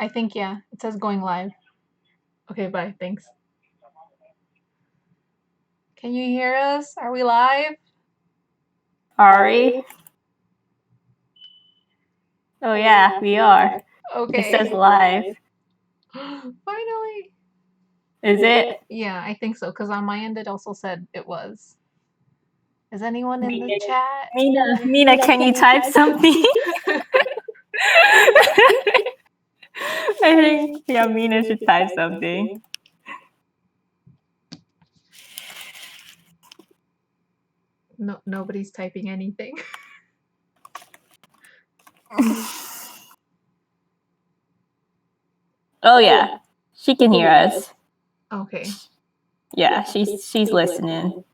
I think, yeah. It says going live. Okay, bye. Thanks. Can you hear us? Are we live? Ari? Oh yeah, we are. Okay. It says live. Finally. Is it? Yeah, I think so, because on my end it also said it was. Is anyone in the chat? Mina, can you type something? I think, yeah, Mina should type something. No, nobody's typing anything. Oh yeah, she can hear us. Okay. Yeah, she's listening.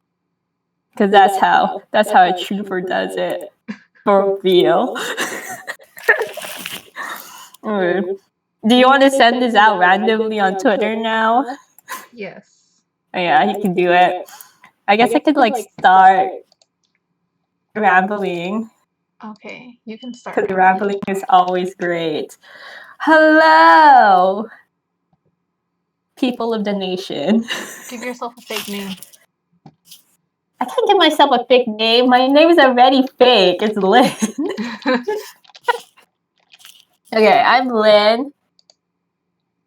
Because that's how a trooper does it. For real. Do you want to send this out randomly on Twitter now? Yes. Oh yeah, you can do it. I guess I could like start rambling. Okay, you can start. Because rambling is always great. Hello, people of the nation. Give yourself a fake name. I can't give myself a fake name. My name is already fake. It's Lynn. Okay, I'm Lynn.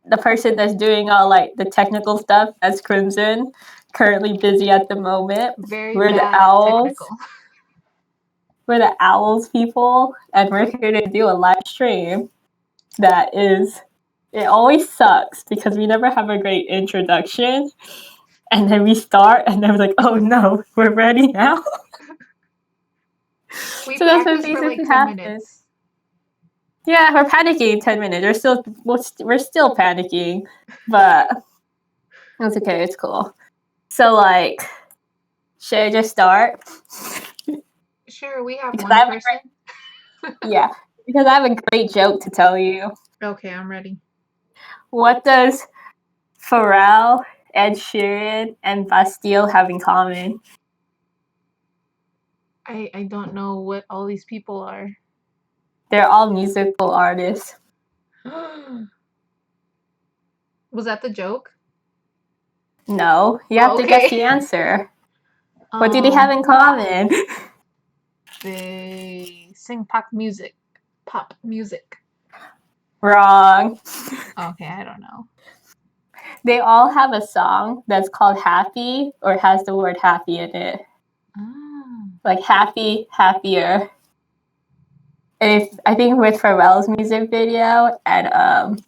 The person that's doing all like the technical stuff. That's Crimson. Currently busy at the moment. We're the owls. Technical. We're the owls people, and we're here to do a live stream. That is, it always sucks because we never have a great introduction, and then we start, and then we're like, oh no, we're ready now. We So that's what practiced for like basically 10 happens. minutes. Yeah, we're panicking in 10 minutes. We're still panicking, but that's okay. It's cool. So like, should I just start? Sure, we have Because one person. Yeah, because I have a great joke to tell you. Okay, I'm ready. What does Pharrell, Ed Sheeran, and Bastille have in common? I don't know what all these people are. They're all musical artists. Was that the joke? No, you have to guess the answer. What do they have in common? They sing pop music. Pop music. Wrong. Okay, I don't know. They all have a song that's called Happy or has the word happy in it. Like happy, happier. I think with Pharrell's music video and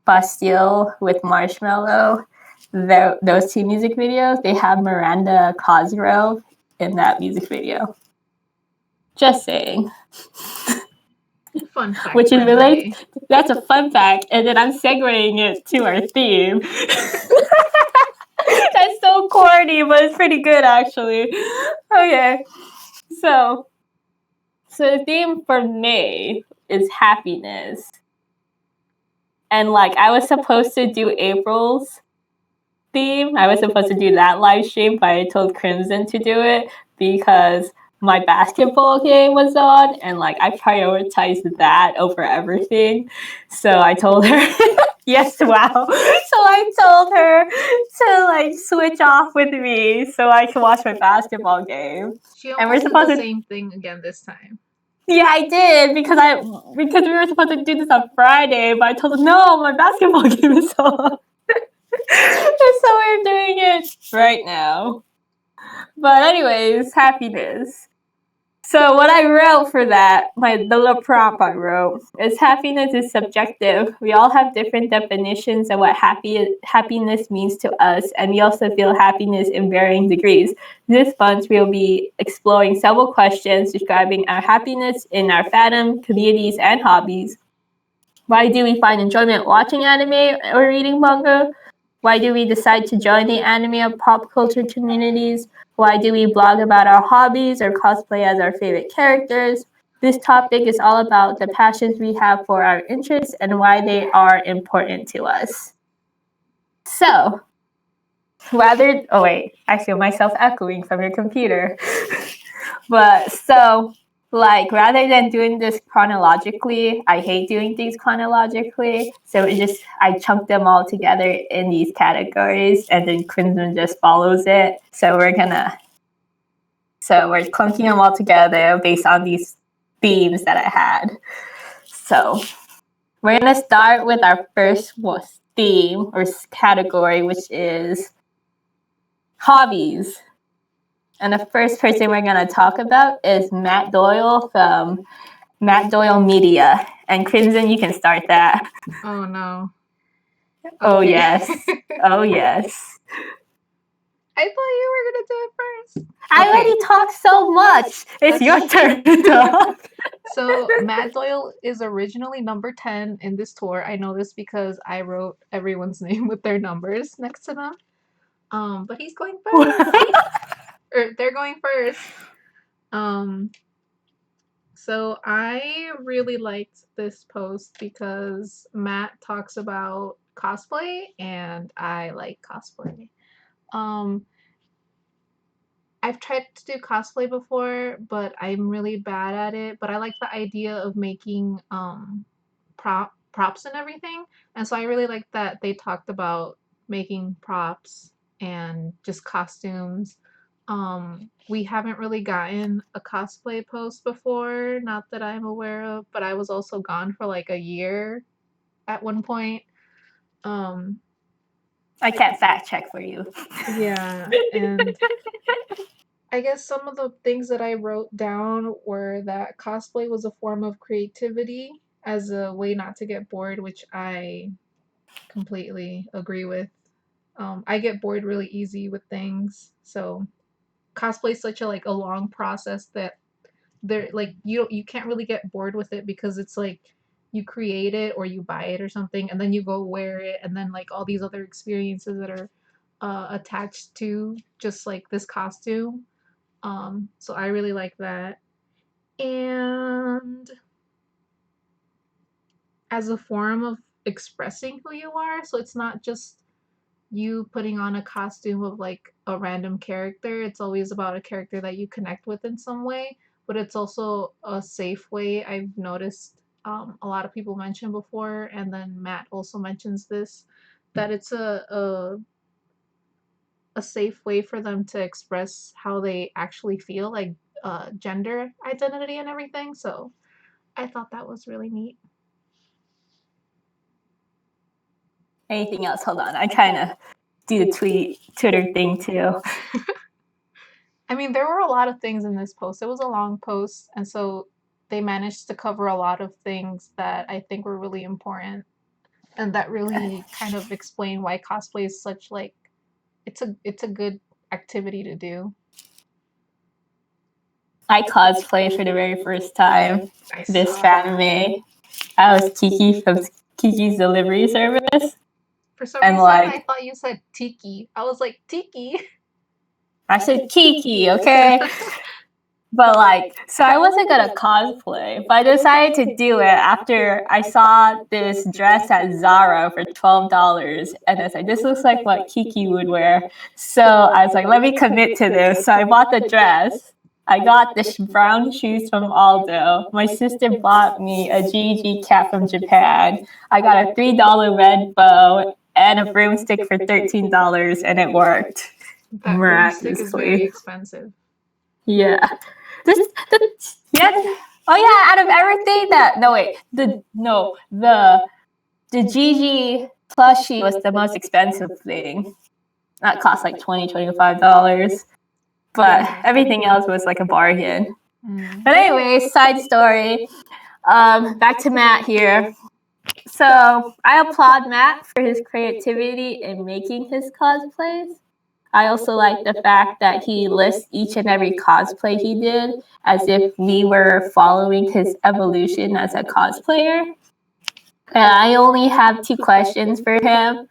Bastille with Marshmello, those two music videos, they have Miranda Cosgrove in that music video. Just saying. Fun fact. Which is related. That's a fun fact, and then I'm segueing it to our theme. That's so corny, but it's pretty good actually. Okay, so the theme for May is happiness, and like I was supposed to do April's theme. I was supposed to do that live stream, but I told Crimson to do it because my basketball game was on, and like I prioritized that over everything. So I told her, yes, wow. So I told her to like switch off with me so I can watch my basketball game. She almost did the same thing again this time. Yeah, I did because we were supposed to do this on Friday, but I told her no, my basketball game is on. So we're doing it right now. But anyways, happiness. So what I wrote for that, the little prompt I wrote, is happiness is subjective. We all have different definitions of what happiness means to us, and we also feel happiness in varying degrees. This month, we'll be exploring several questions describing our happiness in our fandom, communities, and hobbies. Why do we find enjoyment watching anime or reading manga? Why do we decide to join the anime or pop culture communities? Why do we blog about our hobbies or cosplay as our favorite characters? This topic is all about the passions we have for our interests and why they are important to us. So, I feel myself echoing from your computer. So, like rather than doing this chronologically, I hate doing things chronologically. So I chunk them all together in these categories, and then Crimson just follows it. So we're clunking them all together based on these themes that I had. So we're gonna start with our first theme or category, which is hobbies. And the first person we're going to talk about is Matt Doyle from Matt Doyle Media. And Crimson, you can start that. Oh, no. Okay. Oh, yes. Oh, yes. I thought you were going to do it first. I already talked so much. It's your turn to talk. So Matt Doyle is originally number 10 in this tour. I know this because I wrote everyone's name with their numbers next to them. But he's going first. Or they're going first. So I really liked this post because Matt talks about cosplay, and I like cosplay. I've tried to do cosplay before, but I'm really bad at it. But I like the idea of making props and everything. And so I really like that they talked about making props and just costumes. We haven't really gotten a cosplay post before, not that I'm aware of, but I was also gone for like a year at one point. I can't fact check for you. Yeah, and I guess some of the things that I wrote down were that cosplay was a form of creativity as a way not to get bored, which I completely agree with. I get bored really easy with things, so cosplay is such a long process that you can't really get bored with it because it's like you create it or you buy it or something, and then you go wear it, and then like all these other experiences that are attached to just like this costume. So I really like that. And as a form of expressing who you are, so it's not just you putting on a costume of like a random character. It's always about a character that you connect with in some way, but it's also a safe way. I've noticed a lot of people mention before, and then Matt also mentions this, that it's a safe way for them to express how they actually feel, like gender identity and everything. So I thought that was really neat. Anything else? Hold on. I kind of do the Twitter thing too. I mean, there were a lot of things in this post. It was a long post, and so they managed to cover a lot of things that I think were really important, and that really kind of explain why cosplay is such like it's a good activity to do. I cosplayed for the very first time this anime. I was Kiki from Kiki's Delivery Service. For some reason, I thought you said Tiki. I was like, Tiki? I said Kiki, okay? But so I wasn't gonna cosplay, but I decided to do it after I saw this dress at Zara for $12, and I was like, this looks like what Kiki would wear. So I was like, let me commit to this. So I bought the dress. I got the brown shoes from Aldo. My sister bought me a GG cap from Japan. I got a $3 red bow and a broomstick for $13, and it worked. That broomstick is very expensive. Yeah. Oh yeah, out of everything the GG plushie was the most expensive thing. That cost like $25. But everything else was like a bargain. But anyway, side story. Back to Matt here. So I applaud Matt for his creativity in making his cosplays. I also like the fact that he lists each and every cosplay he did as if we were following his evolution as a cosplayer. And I only have 2 questions for him,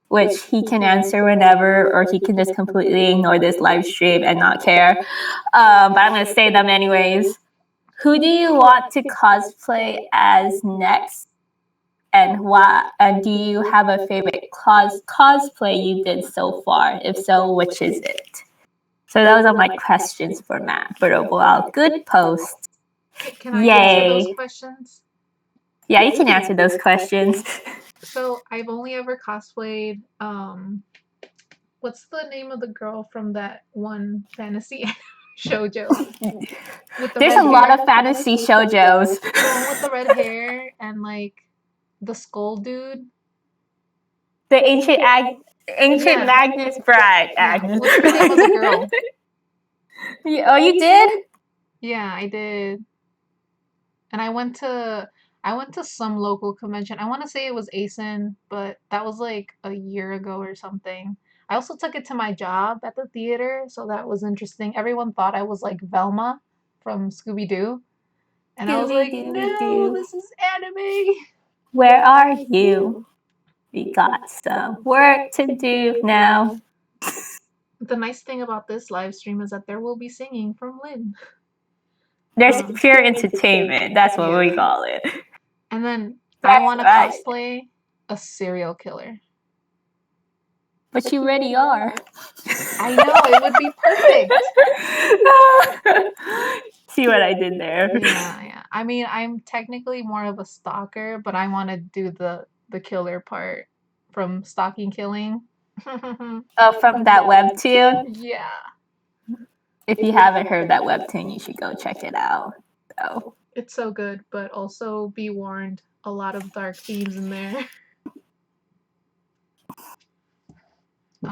which he can answer whenever, or he can just completely ignore this live stream and not care. But I'm going to say them anyways. Who do you want to cosplay as next? And why? And do you have a favorite cosplay you did so far? If so, which is it? So those are my questions for Matt. But overall, good post. Can I answer those Yay. questions? Yeah, you can answer those questions. So I've only ever cosplayed what's the name of the girl from that one fantasy shoujo with the There's red a lot hair? of fantasy shoujos. The one with the red hair and like the skull dude. The ancient Yeah. Magnus Bride. Yeah. Agnes. What's the name of the girl? Oh, you did? Yeah, I did. And I went to some local convention. I want to say it was ASIN, but that was like a year ago or something. I also took it to my job at the theater, so that was interesting. Everyone thought I was like Velma from Scooby Doo, and I was like, "No, Scooby-Doo. this is anime." Where are you? We got some work to do now. The nice thing about this live stream is that there will be singing from Lynn. There's pure entertainment. That's what we call it. And then I That's want to right. cosplay a serial killer. But you already are. I know, it would be perfect. See what I did there? Yeah. I mean, I'm technically more of a stalker, but I want to do the killer part from Stalking Killing. Oh, from that webtoon? Yeah. If you haven't heard that webtoon, you should go check it out. So It's so good, but also be warned, a lot of dark themes in there.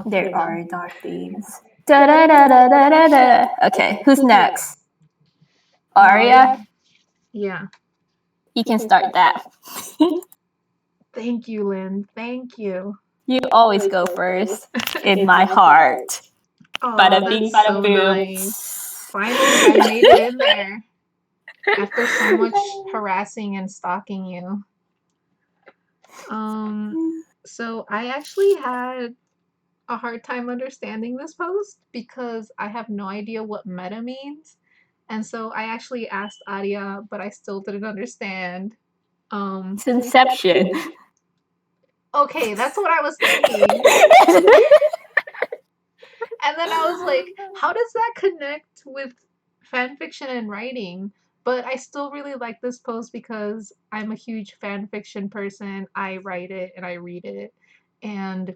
there are dark themes. Da da da da da da da. Okay, who's next? Aria? Yeah. You can start that. Thank you, Lynn. Thank you. You always go first in my heart. Oh, Bada bing, that's bada so boom. nice. Finally, I made it in there after so much harassing and stalking you. So I actually had a hard time understanding this post because I have no idea what meta means. And so I actually asked Aria, but I still didn't understand. It's Inception. Okay, that's what I was thinking. And then I was like, how does that connect with fan fiction and writing? But I still really like this post because I'm a huge fan fiction person. I write it and I read it. And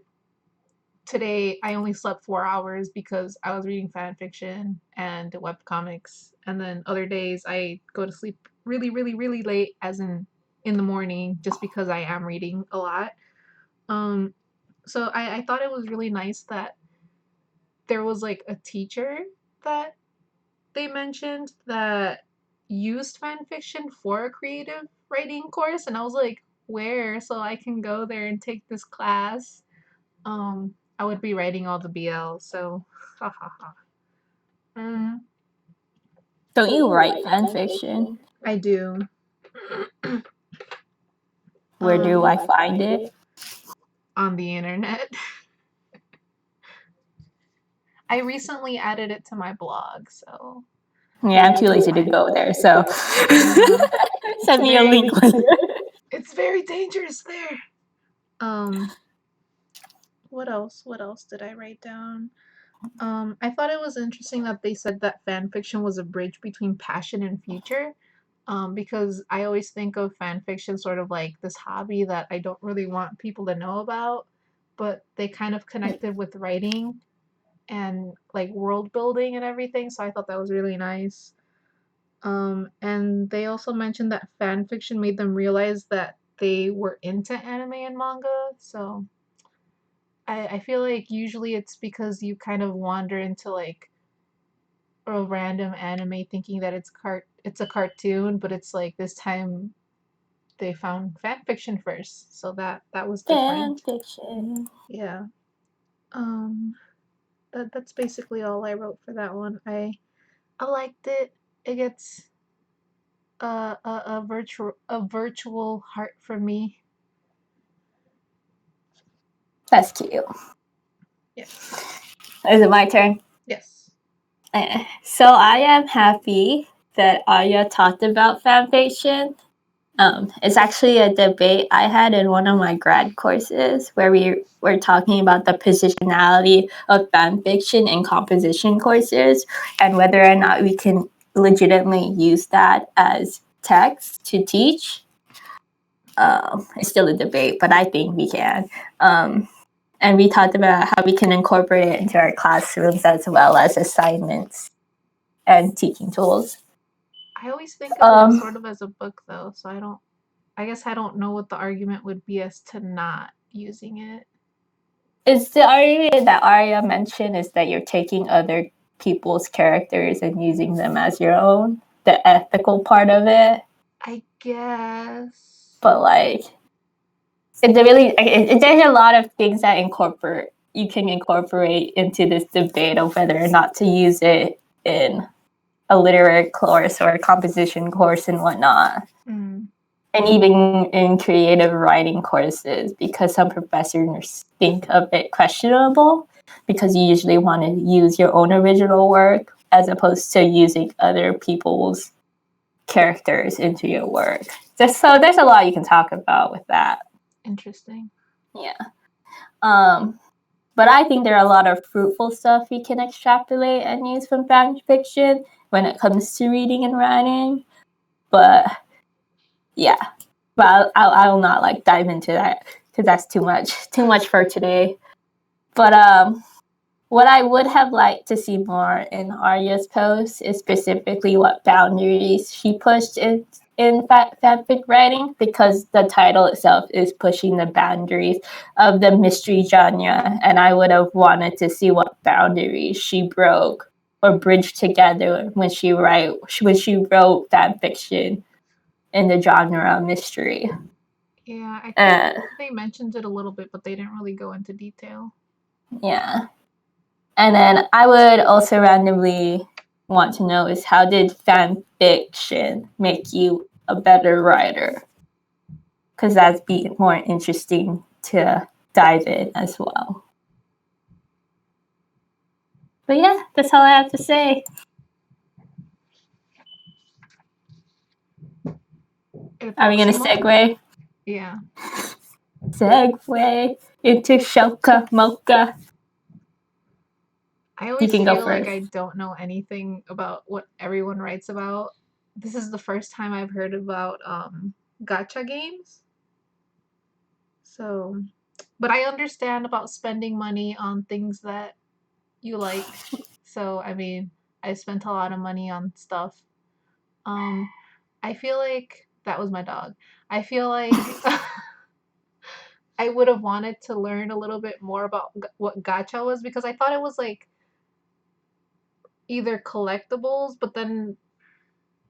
today I only slept 4 hours because I was reading fan fiction and webcomics. And then other days I go to sleep really, really, really late, as in the morning, just because I am reading a lot. So I thought it was really nice that there was like a teacher that they mentioned that used fan fiction for a creative writing course, and I was like, where? So I can go there and take this class. I would be writing all the BL, so ha ha ha. Don't you write fan fiction? I do. Where do I find it? On the internet. I recently added it to my blog, so Yeah, I'm too lazy to go there, so send me a link later. It's very dangerous there. What else? What else did I write down? I thought it was interesting that they said that fan fiction was a bridge between passion and future. Because I always think of fan fiction sort of like this hobby that I don't really want people to know about, but they kind of connected with writing and like world building and everything. So I thought that was really nice. And they also mentioned that fan fiction made them realize that they were into anime and manga. So I feel like usually it's because you kind of wander into like a random anime thinking that it's a cartoon, but it's like this time they found fan fiction first, so that was Fan different. fiction. Yeah. Um, that's basically all I wrote for that one. I liked it. It gets a virtual heart from me. That's cute. Yes. Is it my turn? Yes. So I am happy that Aya talked about fan fiction. It's actually a debate I had in one of my grad courses where we were talking about the positionality of fan fiction in composition courses and whether or not we can legitimately use that as text to teach. It's still a debate, but I think we can. And we talked about how we can incorporate it into our classrooms as well as assignments and teaching tools. I always think of it sort of as a book, though, so I guess I don't know what the argument would be as to not using it. Is the argument that Arya mentioned is that you're taking other people's characters and using them as your own? The ethical part of it? I guess. But like, there's a lot of things that you can incorporate into this debate of whether or not to use it in a literary course or a composition course and whatnot. And even in creative writing courses, because some professors think of it questionable because you usually want to use your own original work as opposed to using other people's characters into your work. So there's a lot you can talk about with that. Interesting. Yeah. But I think there are a lot of fruitful stuff we can extrapolate and use from fan fiction when it comes to reading and writing. But yeah, but I will not like dive into that because that's too much for today. But what I would have liked to see more in Arya's post is specifically what boundaries she pushed in fanfic writing, because the title itself is pushing the boundaries of the mystery genre, and I would have wanted to see what boundaries she broke or bridged together when she wrote fanfiction in the genre of mystery. Yeah, I think they mentioned it a little bit, but they didn't really go into detail. Yeah. And then I would also randomly want to know is, how did fan fiction make you a better writer? Because that'd be more interesting to dive in as well. But yeah, that's all I have to say. Are we gonna segue? Yeah. Segue into Shoka Mocha. I always feel like I don't know anything about what everyone writes about. This is the first time I've heard about gacha games. So, but I understand about spending money on things that you like. So, I mean, I spent a lot of money on stuff. I feel like that was my dog. I feel like I would have wanted to learn a little bit more about what gacha was, because I thought it was like either collectibles, but then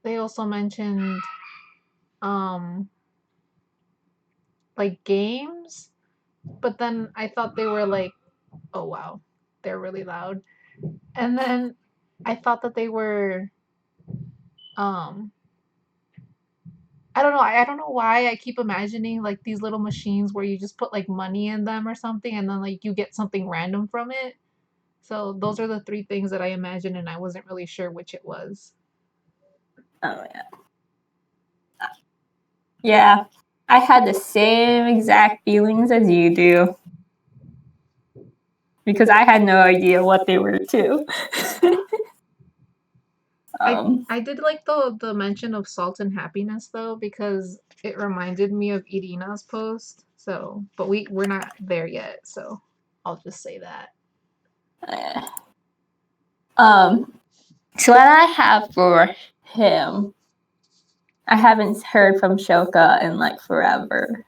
they also mentioned like games, but then I thought they were like, oh wow, they're really loud. And then I thought that they were I don't know. I don't know why I keep imagining like these little machines where you just put like money in them or something, and then like you get something random from it. So those are the three things that I imagined, and I wasn't really sure which it was. Oh yeah. Yeah, I had the same exact feelings as you do, because I had no idea what they were too. I did like the mention of salt and happiness though, because it reminded me of Irina's post. So, but we're not there yet, so I'll just say that. So what I have for him, I haven't heard from Shoka in like forever.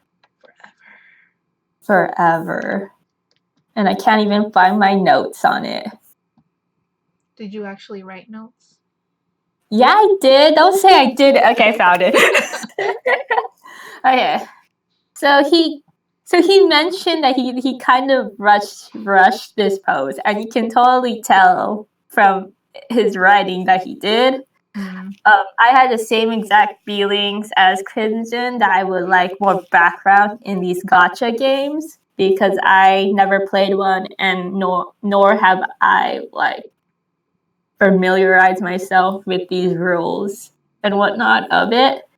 And I can't even find my notes on it. Did you actually write notes? Yeah, I did. Don't say I did. Okay, I found it. Okay. So he mentioned that he kind of rushed this post, and you can totally tell from his writing that he did. I had the same exact feelings as Crimson, that I would like more background in these gacha games, because I never played one, and nor have I like familiarized myself with these rules and whatnot of it.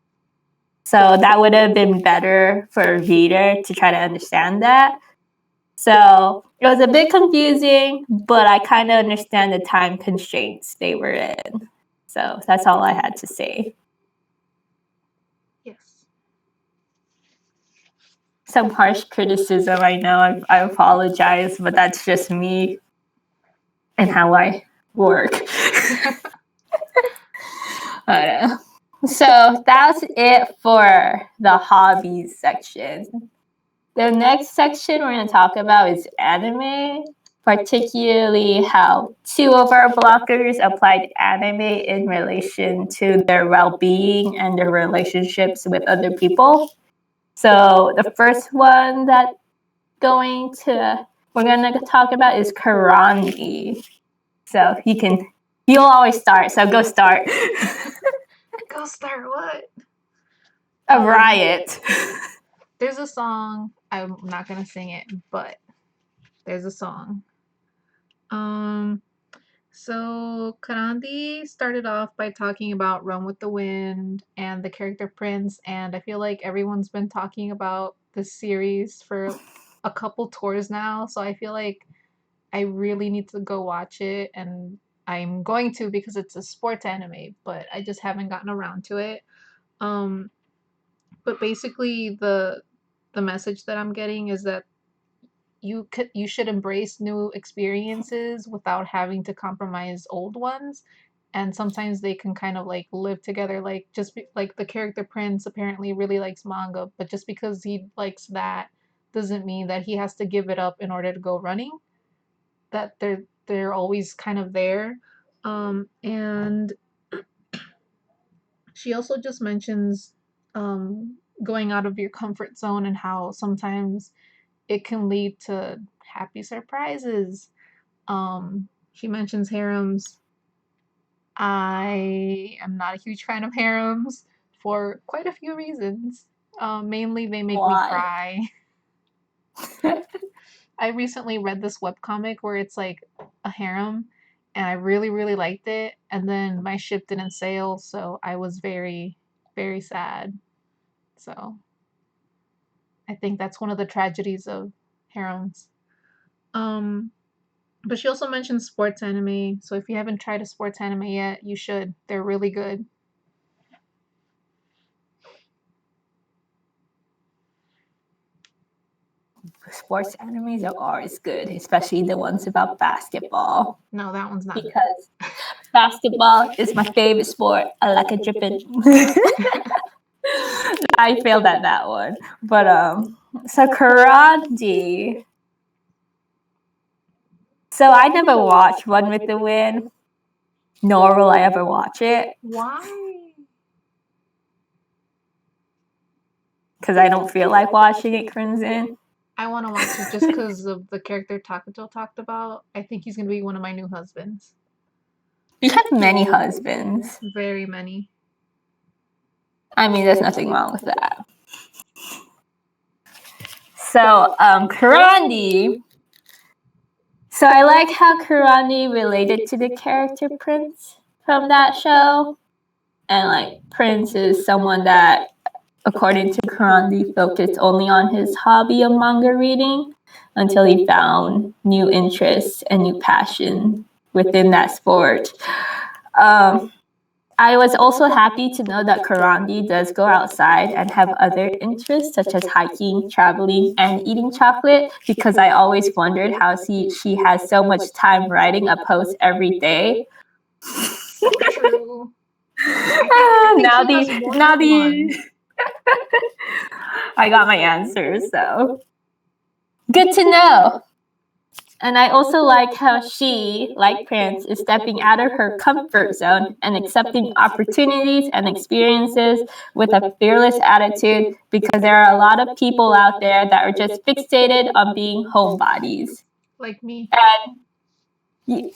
So that would have been better for a reader to try to understand that. So it was a bit confusing, but I kind of understand the time constraints they were in. So that's all I had to say. Yes. Some harsh criticism, I know. I apologize, but that's just me and how I work. So that's it for the hobbies section. The next section we're going to talk about is anime, particularly how 2 of our blockers applied anime in relation to their well-being and their relationships with other people. So the first one that we're going to talk about is karate. So you'll always start, so go start. Go start what? A riot. There's a song. I'm not gonna sing it, but there's a song. So Kanandi started off by talking about Run with the Wind and the character Prince, and I feel like everyone's been talking about this series for a couple tours now, so I feel like I really need to go watch it, and I'm going to because it's a sports anime, but I just haven't gotten around to it. But basically the message that I'm getting is that you should embrace new experiences without having to compromise old ones, and sometimes they can kind of like live together, like like the character Prince apparently really likes manga, but just because he likes that doesn't mean that he has to give it up in order to go running, that they're always kind of there. And she also just mentions going out of your comfort zone and how sometimes it can lead to happy surprises. She mentions harems. I am not a huge fan of harems for quite a few reasons. Mainly, they make me cry. I recently read this webcomic where it's like a harem, and I really, really liked it. And then my ship didn't sail, so I was very, very sad. So I think that's one of the tragedies of harems. Um, but she also mentioned sports anime, so if you haven't tried a sports anime yet, you should. They're really good. Sports animes are always good, especially the ones about basketball. No, that one's not because basketball is my favorite sport. I like a dripping. I failed at that one, but so karate. So I never watched One with the Wind, nor will I ever watch it. Why? Because I don't feel like watching it, Crimson. I want to watch it just because of the character Takato talked about. I think he's going to be one of my new husbands. You have many husbands. Very many. I mean, there's nothing wrong with that. So, karate. So I like how karate related to the character Prince from that show. And like Prince is someone that, according to karate, focused only on his hobby of manga reading until he found new interests and new passion within that sport. I was also happy to know that Karandi does go outside and have other interests such as hiking, traveling, and eating chocolate, because I always wondered how she has so much time writing a post every day. So true. I got my answers, so good to know. And I also like how she, like Prince, is stepping out of her comfort zone and accepting opportunities and experiences with a fearless attitude, because there are a lot of people out there that are just fixated on being homebodies. Like me. And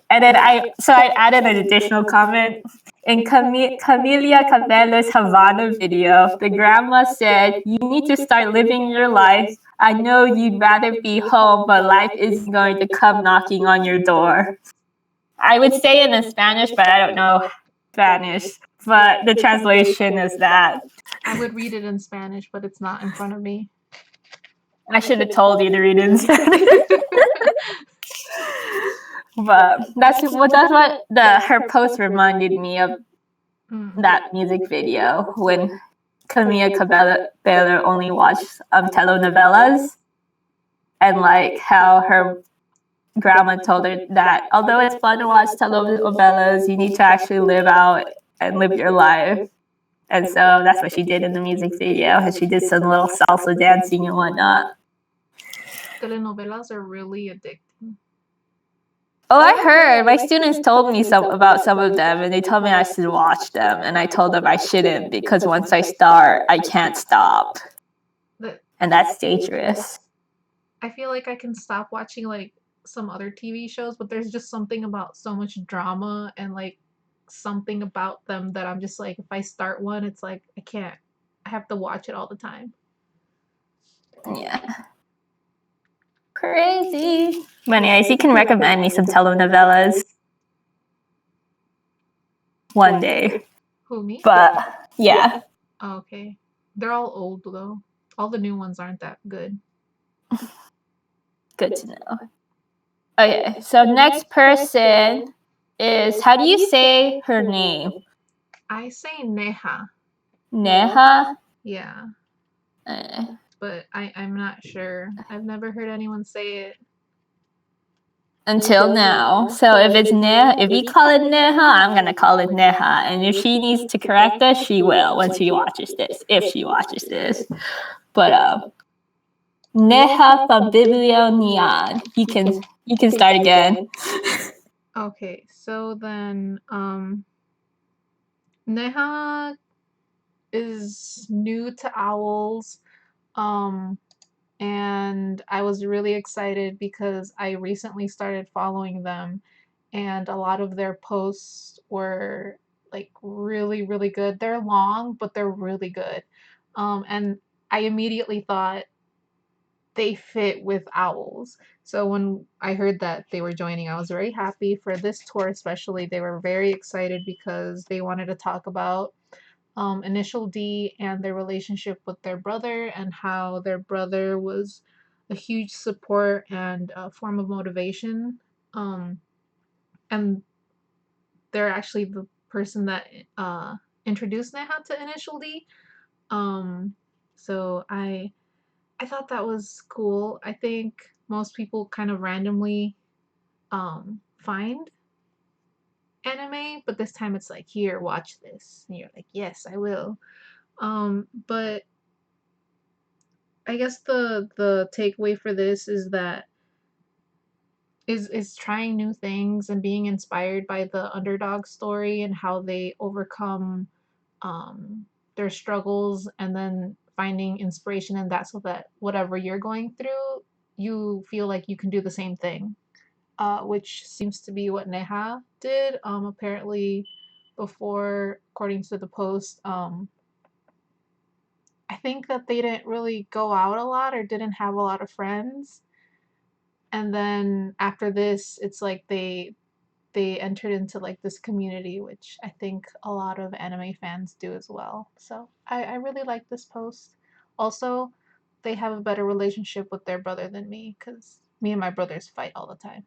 then I added an additional comment. In Camila Cabello's Havana video, the grandma said, "You need to start living your life. I know you'd rather be home, but life isn't going to come knocking on your door." I would say it in Spanish, but I don't know Spanish. But the translation is that. I would read it in Spanish, but it's not in front of me. I should have told you to read it in Spanish. But that's what her post reminded me of, that music video when Camila Cabello only watched telenovelas, and like how her grandma told her that although it's fun to watch telenovelas, you need to actually live out and live your life. And so that's what she did in the music video, and she did some little salsa dancing and whatnot. Telenovelas are really addicting. Oh, I heard. My students told me about some of them, and they told me I should watch them, and I told them I shouldn't because once I start, I can't stop. And that's dangerous. I feel like I can stop watching like some other TV shows, but there's just something about so much drama and like something about them that I'm just like, if I start one, it's like I can't. I have to watch it all the time. Yeah. Crazy. But anyways, you can recommend me some telenovelas one day. Who, me? But yeah. Oh, okay. They're all old though. All the new ones aren't that good. Good to know. Okay, so next person is, how do you say her name? I say Neha. Neha? Yeah. But I'm not sure. I've never heard anyone say it. Until now. So if it's Neha, if you call it Neha, I'm gonna call it Neha. And if she needs to correct us, she will when she watches this. If she watches this. But Neha from Biblionian. You can start again. Okay, so then Neha is new to OWLS. And I was really excited because I recently started following them, and a lot of their posts were like really, really good. They're long, but they're really good. And I immediately thought they fit with OWLS. So when I heard that they were joining, I was very happy for this tour, especially. They were very excited because they wanted to talk about Initial D and their relationship with their brother, and how their brother was a huge support and a form of motivation. And they're actually the person that introduced Neha to Initial D. So I thought that was cool. I think most people kind of randomly find anime, but this time it's like, here, watch this. And you're like, yes, I will. But I guess the takeaway for this is that is trying new things and being inspired by the underdog story and how they overcome their struggles, and then finding inspiration in that so that whatever you're going through, you feel like you can do the same thing, which seems to be what Neha did. Apparently, before, according to the post, I think that they didn't really go out a lot or didn't have a lot of friends. And then after this, it's like they entered into like this community, which I think a lot of anime fans do as well. So I really like this post. Also, they have a better relationship with their brother than me, because me and my brothers fight all the time.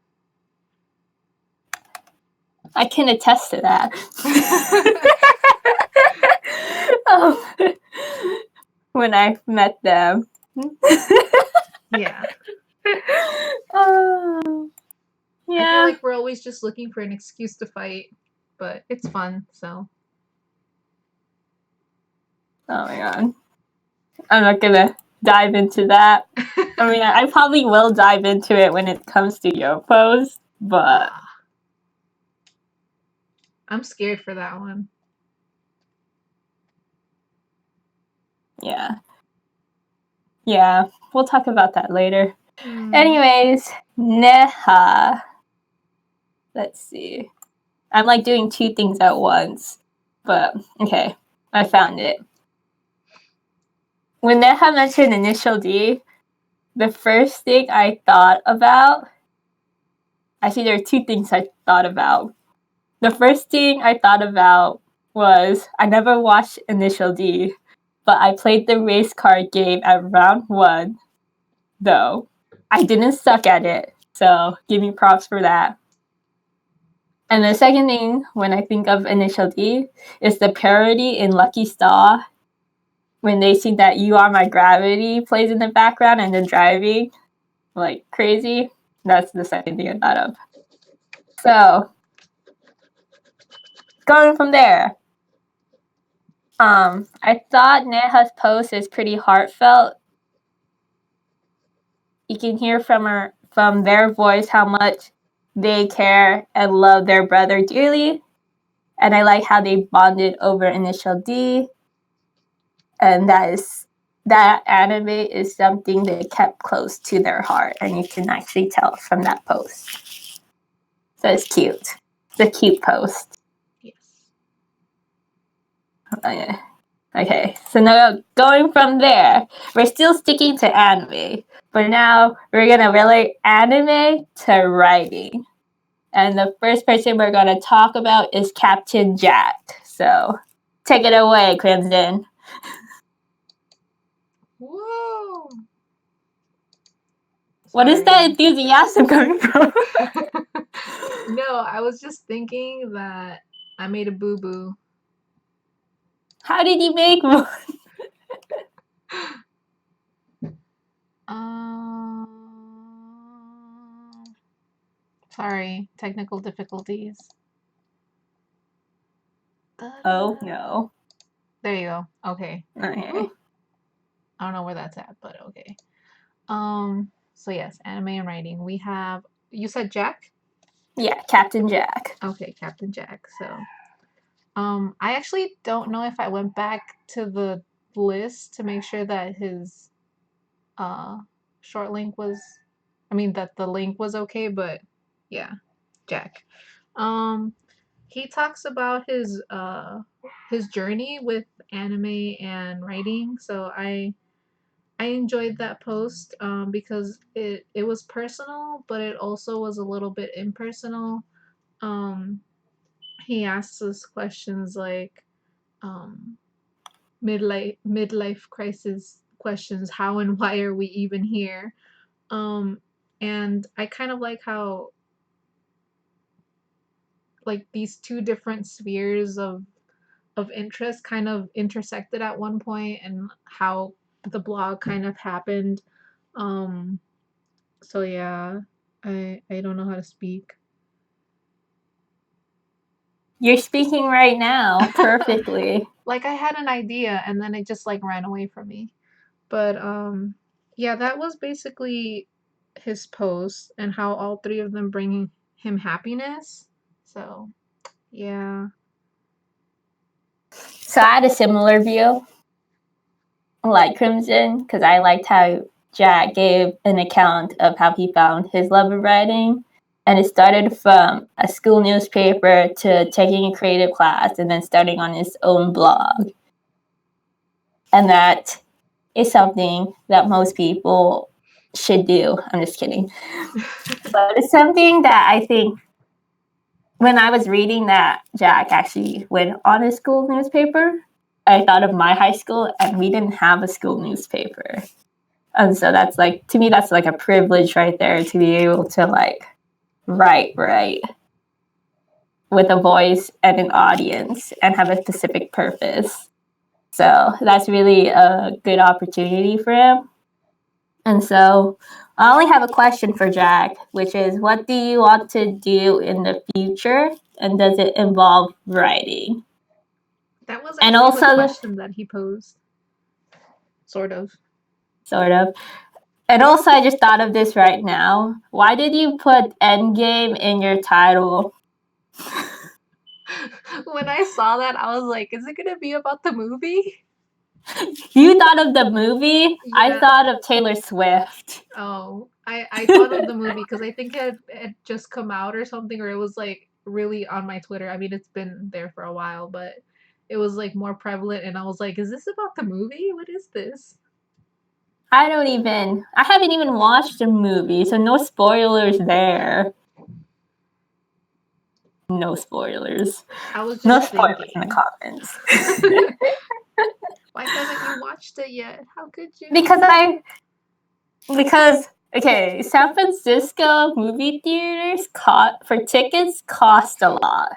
I can attest to that. When I met them. Yeah. Yeah. I feel like we're always just looking for an excuse to fight, but it's fun, so. Oh my god. I'm not gonna dive into that. I mean, I probably will dive into it when it comes to your post, but I'm scared for that one. Yeah. Yeah, we'll talk about that later. Anyways, Neha. Let's see. I'm like doing two things at once, but okay, I found it. When Neha mentioned Initial D, the first thing I thought about, actually there are two things I thought about. The first thing I thought about was, I never watched Initial D, but I played the race car game at round 1, though. I didn't suck at it, so give me props for that. And the second thing when I think of Initial D is the parody in Lucky Star when they see that You Are My Gravity plays in the background and they're driving like crazy. That's the second thing I thought of. So, going from there, I thought Neha's post is pretty heartfelt. You can hear from their voice how much they care and love their brother dearly. And I like how they bonded over Initial D. And that anime is something they kept close to their heart, and you can actually tell from that post. So it's cute. It's a cute post. Yes. Okay, so now going from there, we're still sticking to anime, but now we're gonna relate anime to writing. And the first person we're gonna talk about is Captain Jack. So take it away, Crimson. Whoa! What is that enthusiasm coming from? No, I was just thinking that I made a boo-boo. How did you make one? Sorry, technical difficulties. Oh no. There you go. Okay. Okay. I don't know where that's at, but okay. So yes, anime and writing. We have, you said Jack? Yeah, Captain Jack. Okay, Captain Jack. So I actually don't know if I went back to the list to make sure that his short link was, that the link was okay, but yeah, Jack. He talks about his journey with anime and writing. So I enjoyed that post because it was personal, but it also was a little bit impersonal. Um, he asks us questions like midlife crisis questions. How and why are we even here? And I kind of like how like these two different spheres of interest kind of intersected at one point, and how the blog kind of happened. Um, so yeah, I don't know how to speak. You're speaking right now perfectly. Like I had an idea and then it just like ran away from me. But yeah, that was basically his post and how all three of them bring him happiness. So, yeah. So I had a similar view, like Crimson, because I liked how Jack gave an account of how he found his love of writing. And it started from a school newspaper to taking a creative class and then starting on his own blog. And that is something that most people should do. I'm just kidding. But it's something that I think when I was reading that Jack actually went on his school newspaper, I thought of my high school, and we didn't have a school newspaper. And so that's like, to me, that's like a privilege right there to be able to like write with a voice and an audience and have a specific purpose. So that's really a good opportunity for him. And so I only have a question for Jack, which is, what do you want to do in the future? And does it involve writing? That was And actually also the question that he posed. Sort of. And also, I just thought of this right now. Why did you put Endgame in your title? When I saw that, I was like, is it going to be about the movie? You thought of the movie? Yeah. I thought of Taylor Swift. Oh, I thought of the movie because I think it had just come out or something, or it was like really on my Twitter. I mean, it's been there for a while, but it was like more prevalent, and I was like, is this about the movie? What is this? I haven't even watched the movie, so no spoilers there. No spoilers. I was just No spoilers thinking. in the comments. Why haven't you watched it yet? How could you? Because Okay, San Francisco movie theaters for tickets cost a lot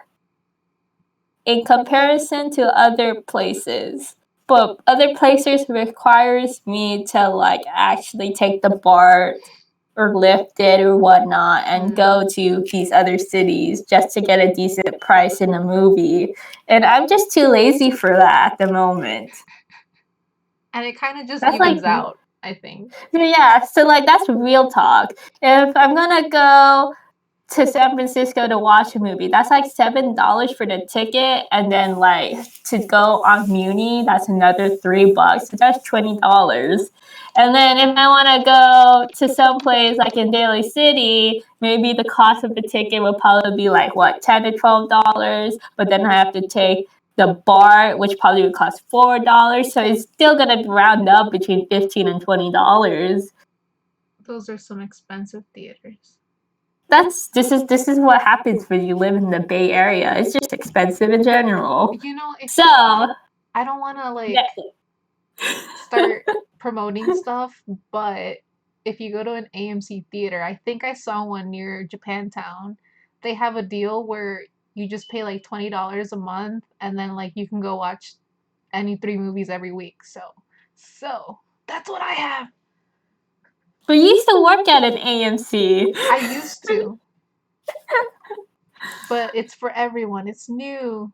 in comparison to other places. But other places requires me to like actually take the BART or lift it or whatnot and go to these other cities just to get a decent price in a movie. And I'm just too lazy for that at the moment. And it kind of just That's evens like out, I think. yeah, so like that's real talk. If I'm gonna go to San Francisco to watch a movie, that's like $7 for the ticket, and then like to go on Muni, that's another $3. So that's $20. And then if I want to go to some place like in Daly City, maybe the cost of the ticket would probably be like what, $10 to $12. But then I have to take the BART, which probably would cost $4. So it's still gonna round up between $15 and $20. Those are some expensive theaters. This is what happens when you live in the Bay Area. It's just expensive in general. You know, So I don't want to like Netflix. start promoting stuff, but if you go to an AMC theater, I think I saw one near Japantown. They have a deal where you just pay like $20 a month, and then like you can go watch any 3 movies every week. So that's what I have. But you used to work at an AMC. I used to, but it's for everyone. It's new.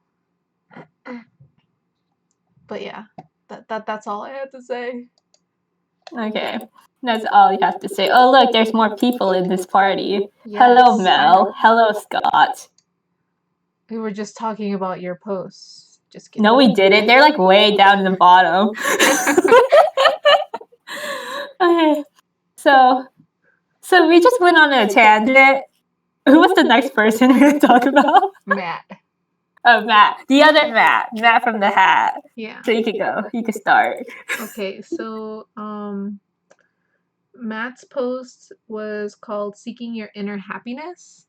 But yeah, that's all I had to say. Okay, that's all you have to say. Oh look, there's more people in this party. Yes, Hello Mel. Hello Scott. We were just talking about your posts. Just kidding. No, we didn't. They're like way down in the bottom. Okay, so we just went on a tangent. Who was the next person we're gonna talk about? Matt. Oh, Matt. The other Matt. Matt from the hat. Yeah. So you could go. You could start. Okay, so Matt's post was called Seeking Your Inner Happiness,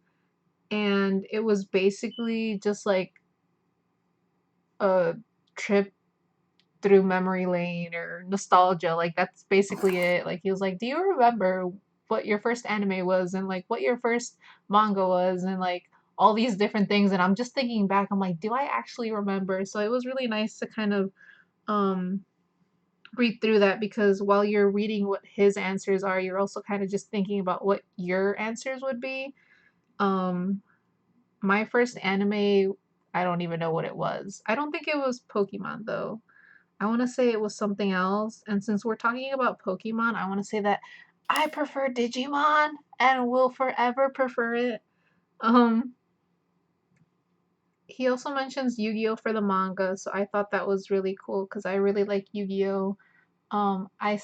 and it was basically just like a trip through memory lane or nostalgia. Like that's basically it. Like he was like, "Do you remember what your first anime was and like what your first manga was and like all these different things?" And I'm just thinking back, I'm like, "Do I actually remember?" So it was really nice to kind of um read through that, because while you're reading what his answers are, you're also kind of just thinking about what your answers would be. Um my first anime, I don't even know what it was. I don't think it was Pokemon though. I want to say it was something else. And since we're talking about Pokemon, I want to say that I prefer Digimon and will forever prefer it. Um, he also mentions Yu-Gi-Oh for the manga, so I thought that was really cool because I really like Yu-Gi-Oh. I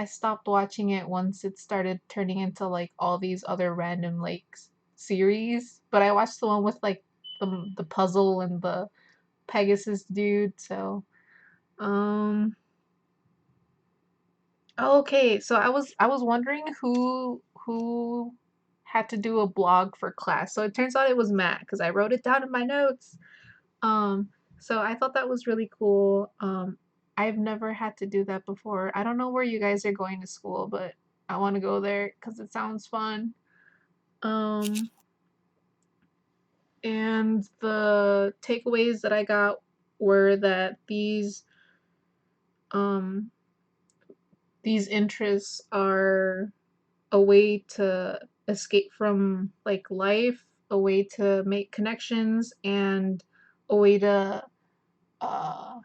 stopped watching it once it started turning into like all these other random like series, but I watched the one with like the puzzle and the Pegasus dude. So um okay, so I was wondering who had to do a blog for class. So it turns out it was Matt because I wrote it down in my notes. Um, so I thought that was really cool. I've never had to do that before. I don't know where you guys are going to school, but I want to go there because it sounds fun. Um, and the takeaways that I got were that um these interests are a way to escape from like life, a way to make connections, and a way to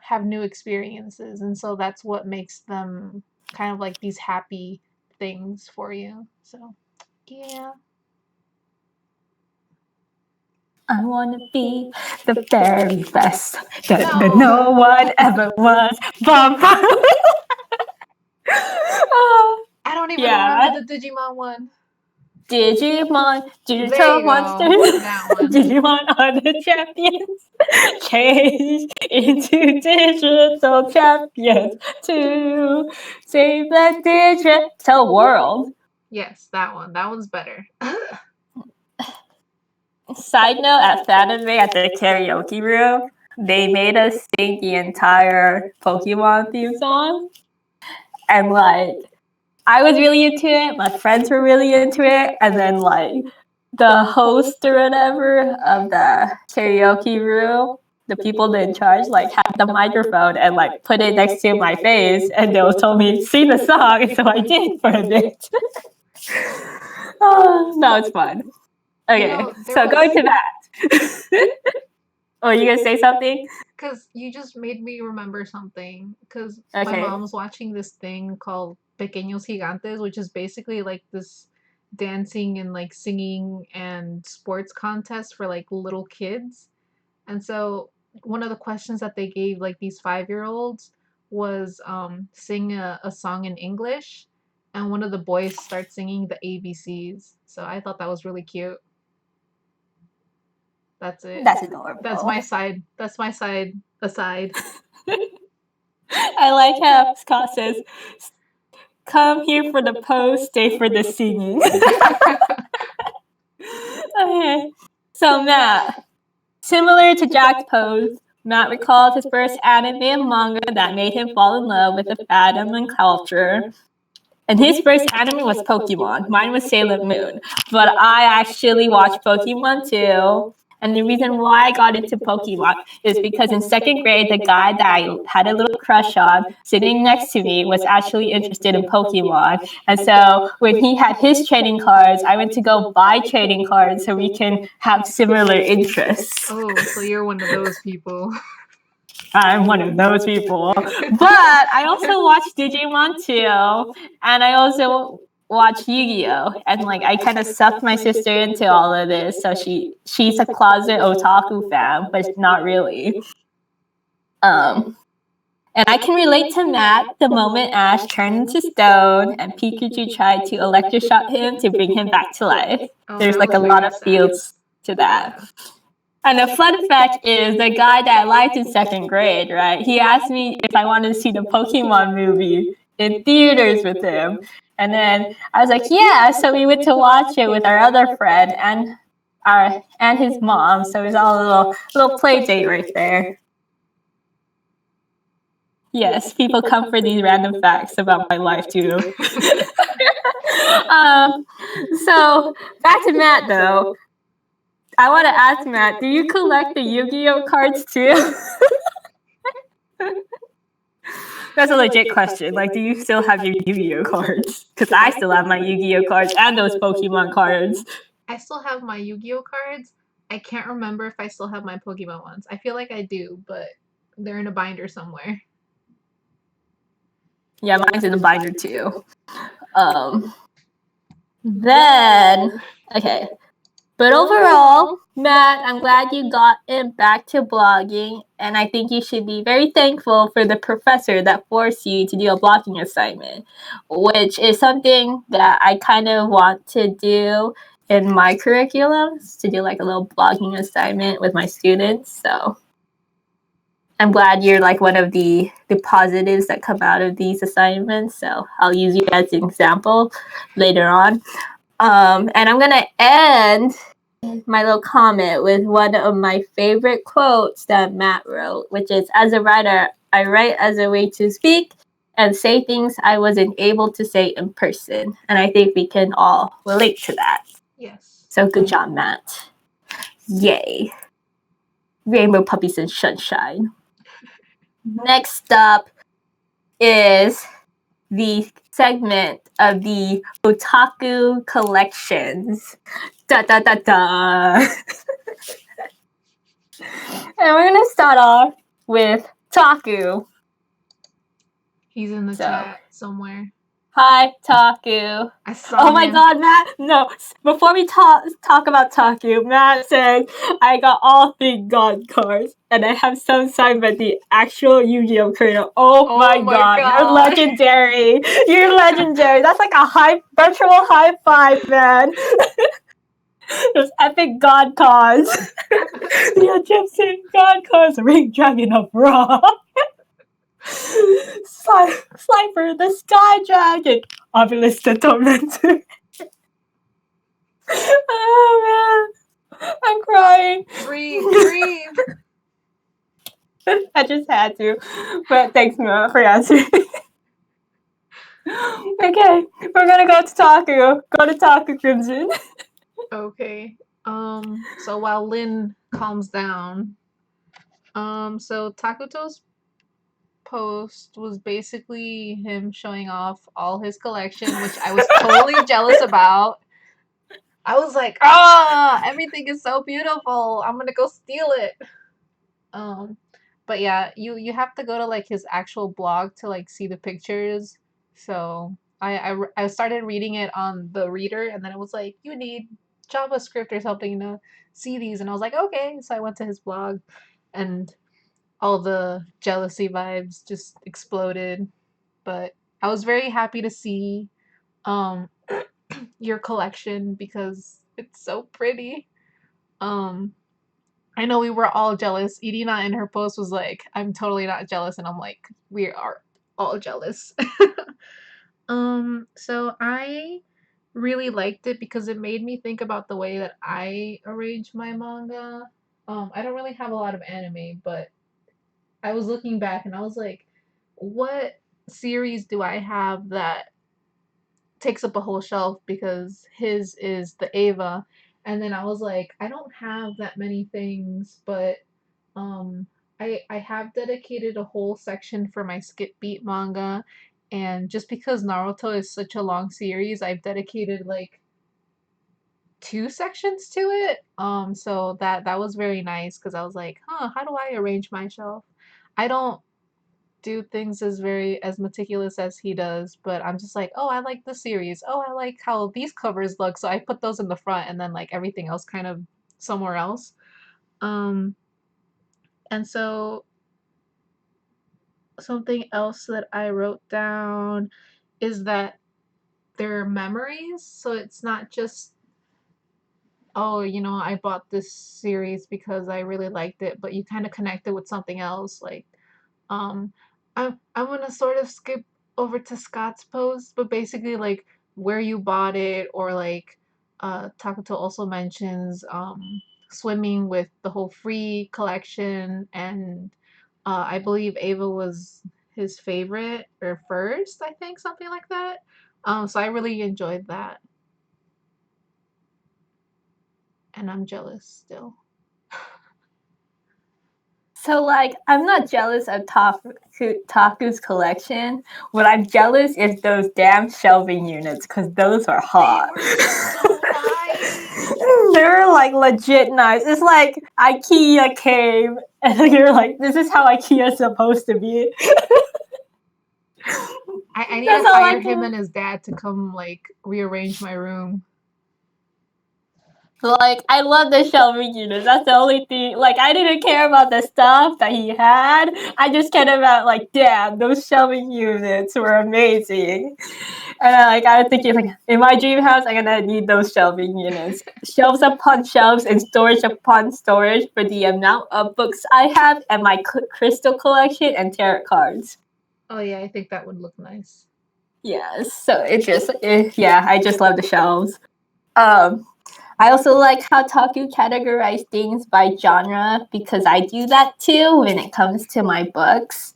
have new experiences. And so that's what makes them kind of like these happy things for you. So, yeah. I want to be the very best that No. no one ever was. Bum, bum. I don't even Yeah. remember the Digimon one. Digimon, There digital you go. monsters. That one. Digimon are the champions. Change into digital champions to save the digital world. Yes, that one. That one's better. Side note, at Fandoms at the karaoke room, they made us sing the entire Pokemon theme song. And like, I was really into it, my friends were really into it, and then like the host or whatever of the karaoke room, the people in charge like had the microphone and like put it next to my face, and they told me sing the song, and so I did for a bit. Oh, that was fun. Okay, so going to that. Oh, you gonna say something? Because you just made me remember something. Because my mom's watching this thing called Pequeños Gigantes, which is basically like this dancing and like singing and sports contest for like little kids. And so one of the questions that they gave like these 5-year-olds was sing a song in English, and one of the boys starts singing the ABCs. So I thought that was really cute. That's it. That's adorable. That's my side. That's my side aside. I like how Scott says, "Come here for the pose, stay for the singing." Okay. So Matt, similar to Jack's pose, Matt recalls his first anime and manga that made him fall in love with the fandom and culture. And his first anime was Pokemon. Mine was Sailor Moon. But I actually watched Pokemon too. And the reason why I got into Pokemon is because in second grade, the guy that I had a little crush on sitting next to me was actually interested in Pokemon. And so when he had his trading cards, I went to go buy trading cards so we can have similar interests. Oh, so you're one of those people. I'm one of those people. But I also watched Digimon too. And I also watch Yu-Gi-Oh! And like I kind of sucked my sister into all of this, so she's a closet otaku fan, but not really. And I can relate to Matt the moment Ash turned into stone and Pikachu tried to electroshock him to bring him back to life. There's like a lot of feels to that. And the fun fact is, the guy that I liked in second grade, right? He asked me if I wanted to see the Pokemon movie in theaters with him. And then I was like, yeah. So we went to watch it with our other friend and his mom. So it was all a little play date right there. Yes, people come for these random facts about my life too. So back to Matt though. I want to ask Matt, do you collect the Yu-Gi-Oh cards too? That's a legit question. Like, do you still have your Yu-Gi-Oh cards? Because I still have my Yu-Gi-Oh cards and those Pokemon cards. I still have my Yu-Gi-Oh cards. I can't remember if I still have my Pokemon ones. I feel like I do, but they're in a binder somewhere. Yeah, mine's in a binder too. Then, okay. But overall, Matt, I'm glad you got it back to blogging, and I think you should be very thankful for the professor that forced you to do a blogging assignment, which is something that I kind of want to do in my curriculum, to do like a little blogging assignment with my students. So I'm glad you're like one of the positives that come out of these assignments. So I'll use you as an example later on. And I'm going to end my little comment with one of my favorite quotes that Matt wrote, which is, as a writer, I write as a way to speak and say things I wasn't able to say in person. And I think we can all relate to that. Yes. So good job, Matt. Yay. Rainbow puppies and sunshine. Next up is the segment of the otaku collections. Da da da da. And we're gonna start off with Taku. He's in the chat somewhere. Hi, Taku. I saw Oh my god, Matt. No, before we talk about Taku, Matt said, I got all 3 god cards, and I have some signed by the actual Yu-Gi-Oh! Creator. Oh my god, you're legendary. You're legendary. That's like a virtual high five, man. Those epic god cards. The Egyptian god cards, Ring Dragon of Ra. Slifer, the Sky Dragon. OWLS, the Tormentor. Oh man, I'm crying. Breathe. I just had to. But thanks, Mia, for answering. Okay, we're gonna go to Taku. Go to Taku, Crimson. Okay. So while Lynn calms down, so Takuto's post was basically him showing off all his collection, which I was totally jealous about. I was like, everything is so beautiful. I'm gonna go steal it. Um, but yeah, you have to go to like his actual blog to like see the pictures. So I started reading it on the reader, and then it was like you need JavaScript or something to see these, and I was like, okay. So I went to his blog, and all the jealousy vibes just exploded. But I was very happy to see um your collection because it's so pretty. Um I know we were all jealous. Irina in her post was like, I'm totally not jealous, and I'm like, we are all jealous. So I really liked it because it made me think about the way that I arrange my manga. I don't really have a lot of anime, but I was looking back and I was like, what series do I have that takes up a whole shelf because his is the Ava. And then I was like, I don't have that many things, but um I have dedicated a whole section for my skip beat manga, and just because Naruto is such a long series, I've dedicated like two sections to it. So that was very nice because I was like, how do I arrange my shelf? I don't do things as meticulous as he does, but I'm just like, oh, I like the series. Oh, I like how these covers look, so I put those in the front, and then like everything else kind of somewhere else. Um, and so something else that I wrote down is that they're memories, so it's not just oh, I bought this series because I really liked it, but you kind of connect it with something else. Like, um, I'm gonna sort of skip over to Scott's post, but basically like where you bought it, or like Takuto also mentions swimming with the whole free collection, and I believe Ava was his favorite or first, I think, something like that. So I really enjoyed that, and I'm jealous still. So, like, I'm not jealous of Taku's collection. What I'm jealous is those damn shelving units, because those are hot. They were so nice. They're, like, legit nice. It's like IKEA came, and you're like, this is how IKEA is supposed to be. I need to That's all I hire him can. and his dad to come like rearrange my room. Like, I love the shelving units. That's the only thing. Like, I didn't care about the stuff that he had. I just cared about, like, damn, those shelving units were amazing. And I was thinking, like, in my dream house, I'm gonna need those shelving units. Shelves upon shelves and storage upon storage for the amount of books I have and my crystal collection and tarot cards. Oh yeah, I think that would look nice. Yes, so yeah, I just love the shelves. I also like how Taku categorize things by genre because I do that too when it comes to my books.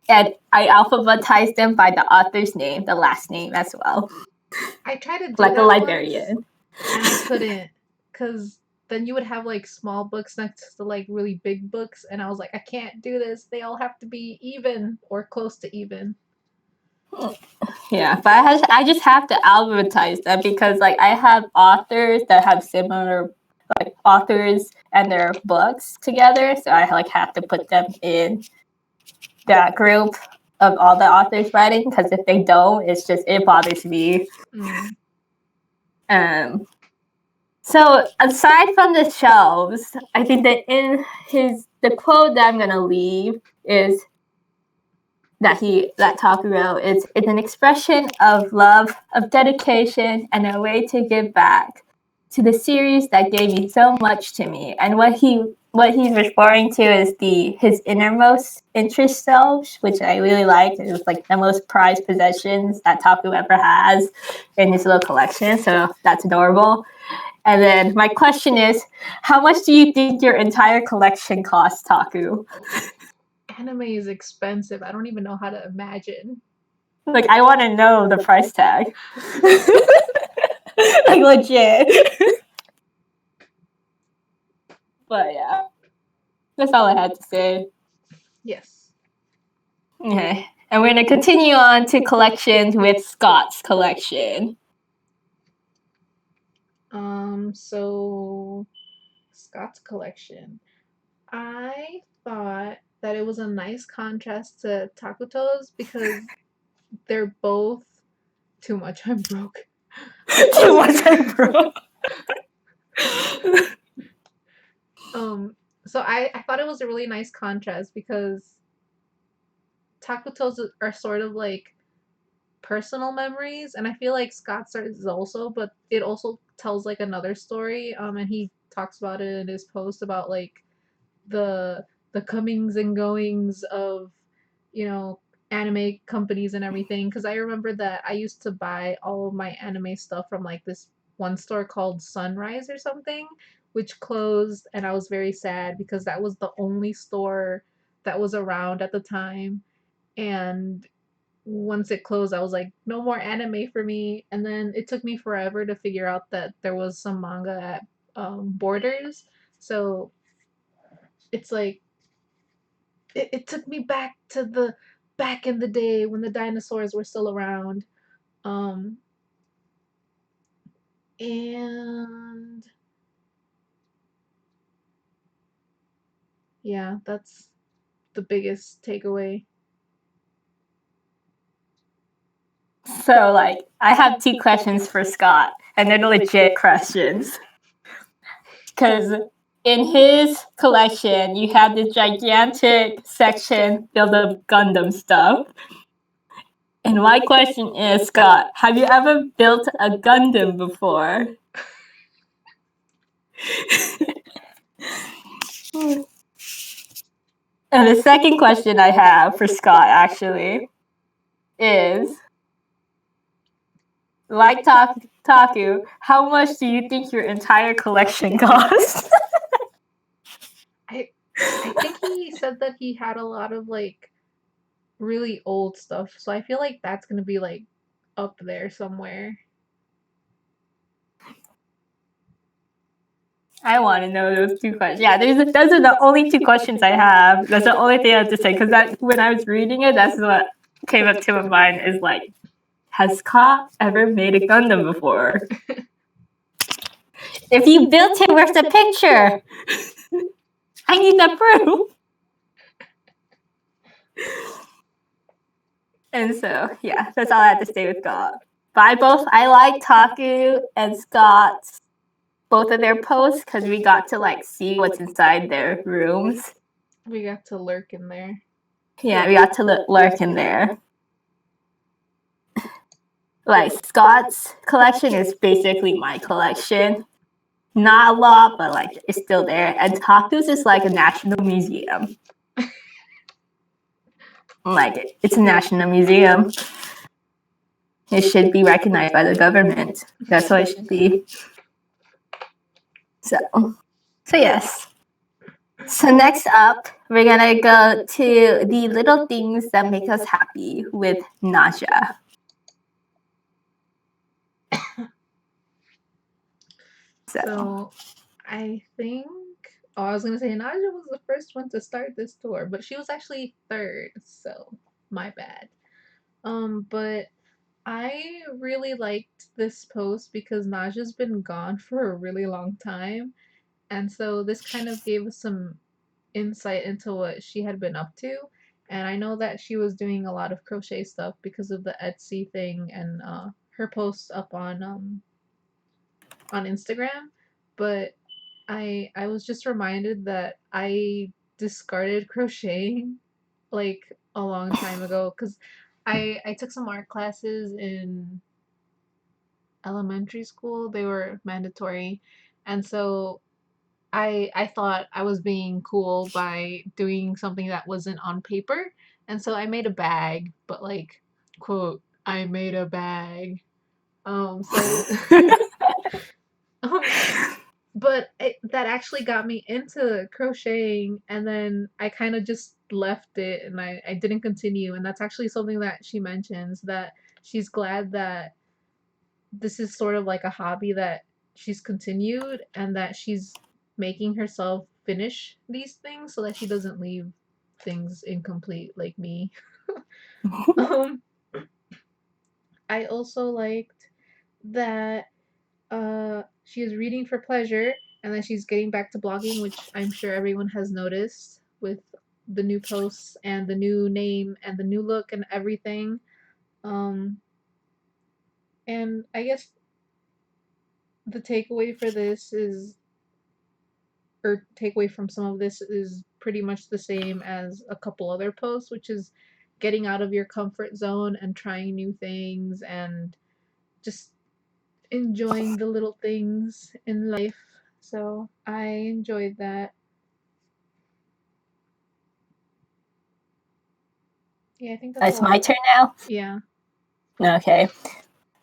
And I alphabetize them by the author's name, the last name as well. I tried to do Like a that once, librarian. and I couldn't, cause then you would have like small books next to like really big books, and I was like, I can't do this. They all have to be even or close to even. Yeah, but I just have to alphabetize them because like I have authors that have similar like authors and their books together, so I like have to put them in that group of all the authors writing because if they don't, it bothers me. Mm. So aside from the shelves, I think that the quote that I'm gonna leave is that Taku wrote. It's an expression of love, of dedication, and a way to give back to the series that gave me so much to me. And what he's referring to is his innermost interest selves, which I really liked. It was like the most prized possessions that Taku ever has in his little collection. So that's adorable. And then my question is, how much do you think your entire collection costs, Taku? Anime is expensive. I don't even know how to imagine. Like, I want to know the price tag. Like, legit. But yeah, that's all I had to say. Yes. Okay, and we're gonna continue on to collections with Scott's collection. So Scott's collection. I thought that it was a nice contrast to Takuto's because they're both too much. I'm broke. Too much, I'm broke. So I thought it was a really nice contrast because Takuto's are sort of like personal memories, and I feel like Scott's is also, but it also tells like another story. And he talks about it in his post about like the comings and goings of, you know, anime companies and everything. Because I remember that I used to buy all of my anime stuff from like this one store called Sunrise or something, which closed, and I was very sad because that was the only store that was around at the time. And once it closed, I was like, no more anime for me. And then it took me forever to figure out that there was some manga at Borders. So it's like it took me back to the back in the day when the dinosaurs were still around. Um, and yeah, that's the biggest takeaway. So, like, I have 2 questions for Scott, and they're legit questions. Because in his collection, you have this gigantic section filled of Gundam stuff. And my question is, Scott, have you ever built a Gundam before? And the second question I have for Scott, actually, is, like Taku, how much do you think your entire collection costs? I think he said that he had a lot of like really old stuff, so I feel like that's gonna be like up there somewhere. I want to know those 2 questions. Yeah, those are the only 2 questions I have. That's the only thing I have to say, because when I was reading it, that's what came up to my mind, is like, has Scott ever made a Gundam before? If you built it, where's the picture? I need the proof. And so, yeah, that's all I have to say with Scott. But I like Taku and Scott's, both of their posts, because we got to like see what's inside their rooms. We got to lurk in there. Yeah, we got to lurk in there. Like, Scott's collection is basically my collection. Not a lot, but like it's still there. And Taku's is like a national museum. Like, it's a national museum. It should be recognized by the government. That's what it should be. So yes. So next up, we're gonna go to the little things that make us happy with Naja. So I think, oh, I was gonna say Naja was the first one to start this tour, but she was actually third, so my bad. But I really liked this post because Naja's been gone for a really long time, and so this kind of gave us some insight into what she had been up to. And I know that she was doing a lot of crochet stuff because of the Etsy thing and her posts up on Instagram. But I was just reminded that I discarded crocheting like a long time ago because I took some art classes in elementary school. They were mandatory, and so I thought I was being cool by doing something that wasn't on paper, and so I made a bag, but like, quote, I made a bag. So um, but that actually got me into crocheting, and then I kind of just left it, and I didn't continue. And that's actually something that she mentions, that she's glad that this is sort of like a hobby that she's continued, and that she's making herself finish these things so that she doesn't leave things incomplete like me. um I also liked that she is reading for pleasure, and then she's getting back to blogging, which I'm sure everyone has noticed with the new posts and the new name and the new look and everything. Um, and I guess the takeaway for this is, or takeaway from some of this, is pretty much the same as a couple other posts, which is getting out of your comfort zone and trying new things and just enjoying the little things in life. So I enjoyed that. Yeah, I think that's It's all my I. turn now? Yeah. Okay.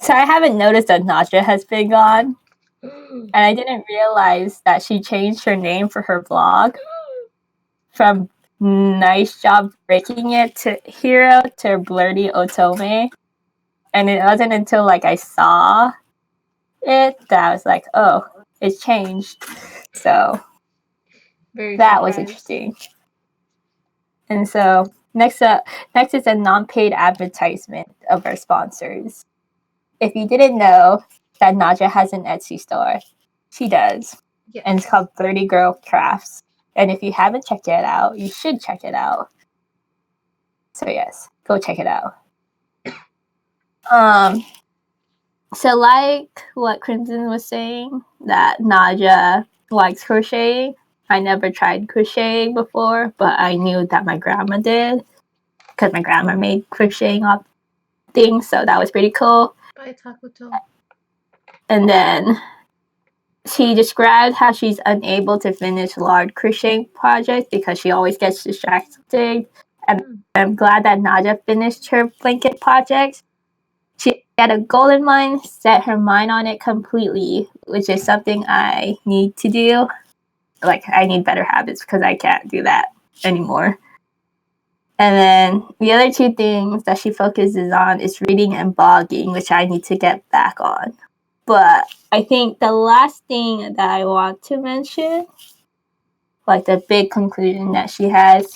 So I haven't noticed that Nadja has been gone, and I didn't realize that she changed her name for her blog from Nice Job Breaking It to Hero to Blurty Otome. And it wasn't until like I saw it that I was like, oh, it's changed. So Very that was surprised. interesting. And so next is a non-paid advertisement of our sponsors. If you didn't know that Nadja has an Etsy store, she does. Yes. And it's called 30 Girl Crafts. And if you haven't checked it out, you should check it out. So yes, go check it out. So like what Crimson was saying, that Nadja likes crocheting. I never tried crocheting before, but I knew that my grandma did, because my grandma made crocheting up things, so that was pretty cool. Bye, Takuto. And then she described how she's unable to finish large crocheting projects because she always gets distracted. And I'm glad that Nadja finished her blanket project. She had a goal in mind, set her mind on it completely, which is something I need to do. Like, I need better habits because I can't do that anymore. And then the other two things that she focuses on is reading and blogging, which I need to get back on. But I think the last thing that I want to mention, like the big conclusion that she has,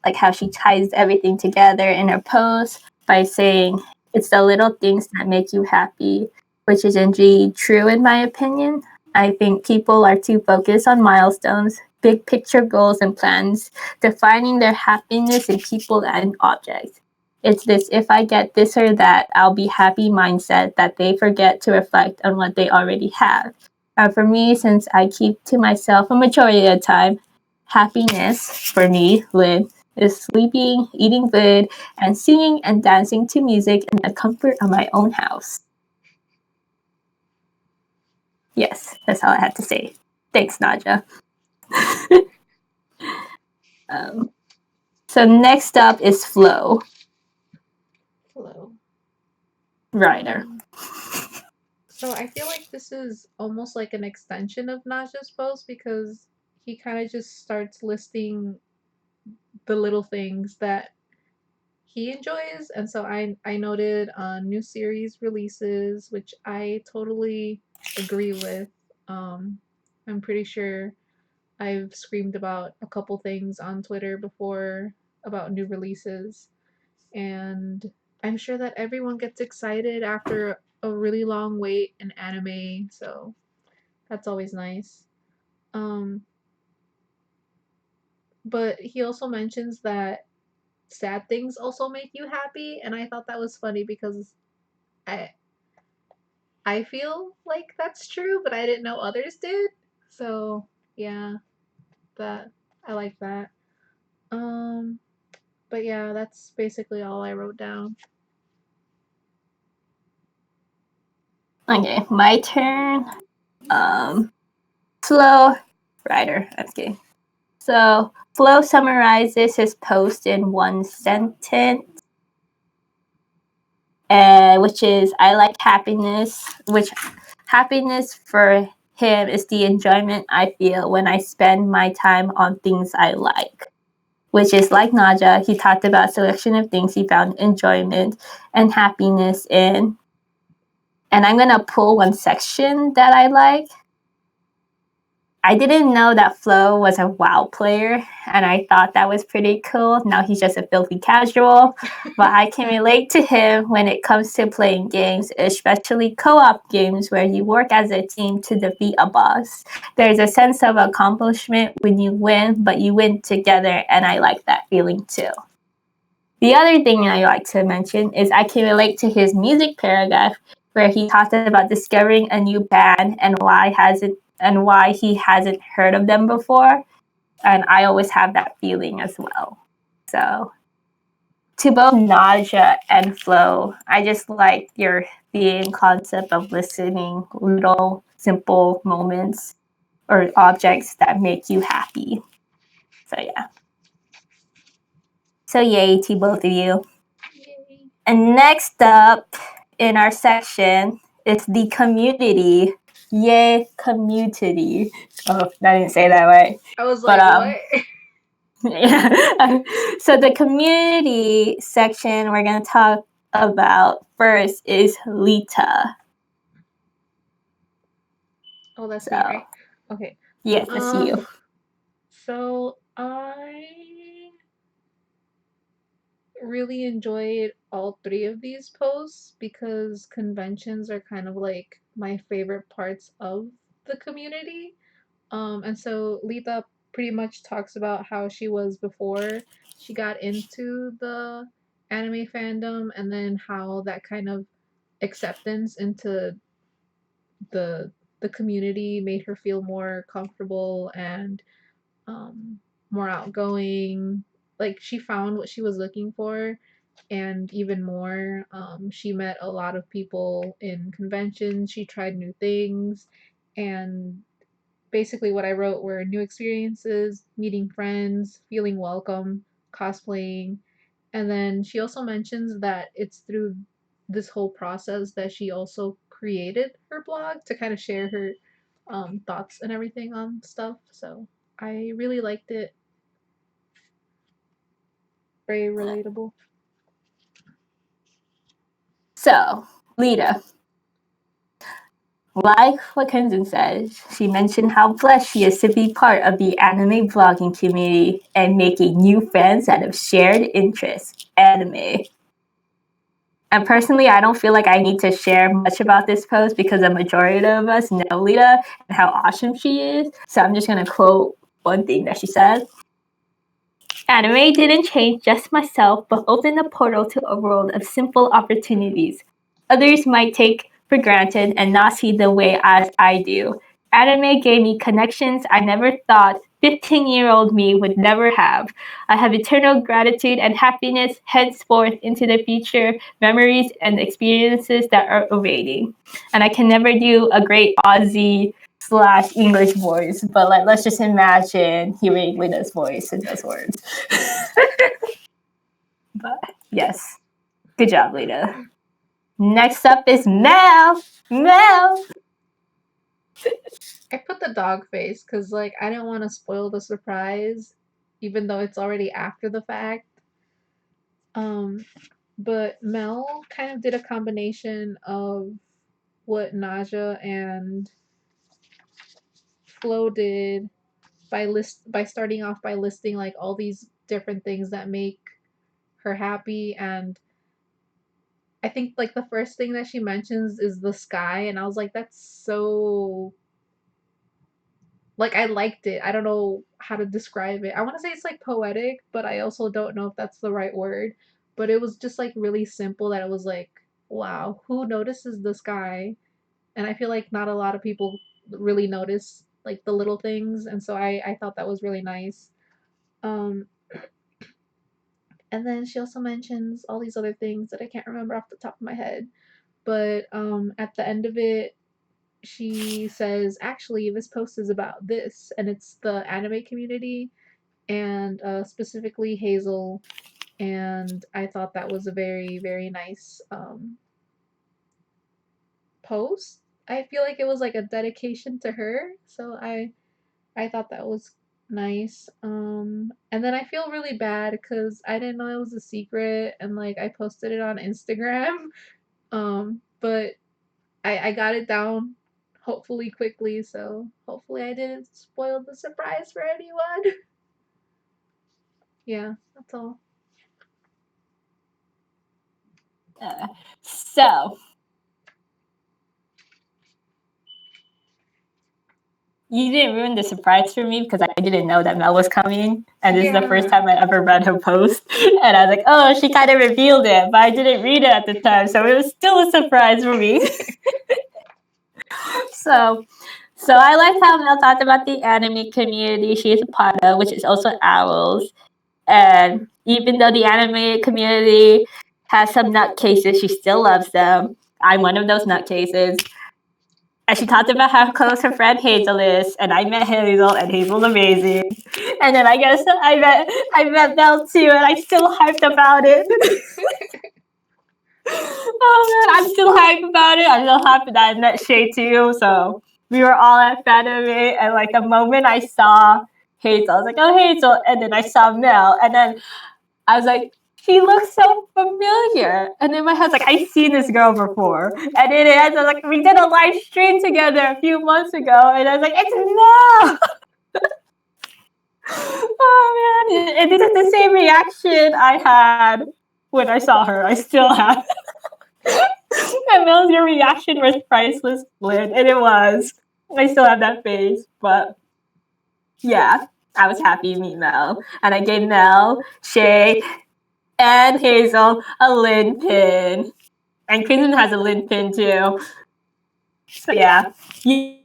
like how she ties everything together in her post by saying, it's the little things that make you happy, which is indeed true in my opinion. I think people are too focused on milestones, big picture goals and plans, defining their happiness in people and objects. It's this if I get this or that, I'll be happy mindset that they forget to reflect on what they already have. For me, since I keep to myself a majority of the time, happiness for me, Lynn, is sleeping, eating good, and singing and dancing to music in the comfort of my own house. Yes, that's all I have to say. Thanks, Nadja. So next up is Flo. Hello. Ryder. So I feel like this is almost like an extension of Naja's post, because he kind of just starts listing the little things that he enjoys. And so I noted new series releases, which I totally agree with. I'm pretty sure I've screamed about a couple things on Twitter before about new releases, and I'm sure that everyone gets excited after a really long wait in anime, so that's always nice. Um, but he also mentions that sad things also make you happy, and I thought that was funny because I I feel like that's true, but I didn't know others did. So yeah, that I like that. Um, but yeah, that's basically all I wrote down. Okay, my turn. Flo Ryder. Okay. So Flo summarizes his post in one sentence, which is I like happiness, which happiness for him is the enjoyment I feel when I spend my time on things I like. Which is like Naja, he talked about a selection of things he found enjoyment and happiness in. And I'm gonna pull one section that I like. I didn't know that Flo was a WoW player, and I thought that was pretty cool. Now he's just a filthy casual, but I can relate to him when it comes to playing games, especially co-op games where you work as a team to defeat a boss. There's a sense of accomplishment when you win, but you win together, and I like that feeling too. The other thing I like to mention is I can relate to his music paragraph where he talked about discovering a new band and why he hasn't heard of them before. And I always have that feeling as well. So to both Nausea and Flo, I just like your theme concept of listening little simple moments or objects that make you happy. So yeah. So yay to both of you. Yay. And next up in our section is the community. Yay, community. Oh, I didn't say that right. I was like, what? Yeah. So the community section we're going to talk about first is Lita. Oh, that's me, right? Okay. Yes, that's you. So I really enjoyed all three of these posts because conventions are kind of like my favorite parts of the community. And so Lita pretty much talks about how she was before she got into the anime fandom and then how that kind of acceptance into the the community made her feel more comfortable and um, more outgoing. Like she found what she was looking for, and even more. She met a lot of people in conventions. She tried new things, and basically what I wrote were new experiences, meeting friends, feeling welcome, cosplaying, and then she also mentions that it's through this whole process that she also created her blog to kind of share her thoughts and everything on stuff. So I really liked it. Very relatable. So, Lita, like what Kenzen said, she mentioned how blessed she is to be part of the anime vlogging community and making new friends out of shared interests, anime. And personally, I don't feel like I need to share much about this post because the majority of us know Lita and how awesome she is. So I'm just going to quote one thing that she said. Anime didn't change just myself, but opened a portal to a world of simple opportunities others might take for granted and not see the way as I do. Anime gave me connections I never thought 15-year-old me would never have. I have eternal gratitude and happiness henceforth into the future, memories and experiences that are awaiting. And I can never do a great Aussie / English voice, but let's just imagine hearing Lita's voice in those words. But yes, good job, Lita. Next up is Mel. Mel. I put the dog face because like I didn't want to spoil the surprise, even though it's already after the fact. Um, but Mel kind of did a combination of what Naja and Flo did by starting off by listing like all these different things that make her happy, and I think like the first thing that she mentions is the sky, and I was like, that's so like I liked it. I don't know how to describe it. I want to say it's like poetic, but I also don't know if that's the right word. But it was just like really simple that it was like, wow, who notices the sky? And I feel like not a lot of people really notice like the little things, and so I thought that was really nice. Um, and then she also mentions all these other things that I can't remember off the top of my head. But at the end of it, she says, actually, this post is about this, and it's the anime community and specifically Hazel. And I thought that was a very, very nice post. I feel like it was like a dedication to her. So I thought that was nice. And then I feel really bad because I didn't know it was a secret and like I posted it on Instagram. But I got it down hopefully quickly, so hopefully I didn't spoil the surprise for anyone. Yeah, that's all. So you didn't ruin the surprise for me because I didn't know that Mel was coming, and this is the first time I ever read her post. And I was like, oh, she kind of revealed it, but I didn't read it at the time, so it was still a surprise for me. So I liked how Mel talked about the anime community she's a part of, which is also OWLS. And even though the anime community has some nutcases, she still loves them. I'm one of those nutcases. And she talked about how close her friend Hazel is, and I met Hazel, and Hazel's amazing. And then I guess I met Mel too, and I'm still hyped about it. Oh man, I'm still hyped about it. I'm still happy that I met Shay too. So we were all at Fanime, and like the moment I saw Hazel, I was like, oh Hazel, and then I saw Mel, and then I was like, she looks so familiar. And in my head, like, I've seen this girl before. And in it, I was like, we did a live stream together a few months ago. And I was like, it's Mel. Oh, man. And this is the same reaction I had when I saw her. I still have. And Mel's, your reaction was priceless, Lynn. And it was. I still have that face. But yeah, I was happy to meet Mel. And I gave Mel, Shay, and Hazel a Lynn pin. And Crimson has a Lynn pin too. So yeah. Yay,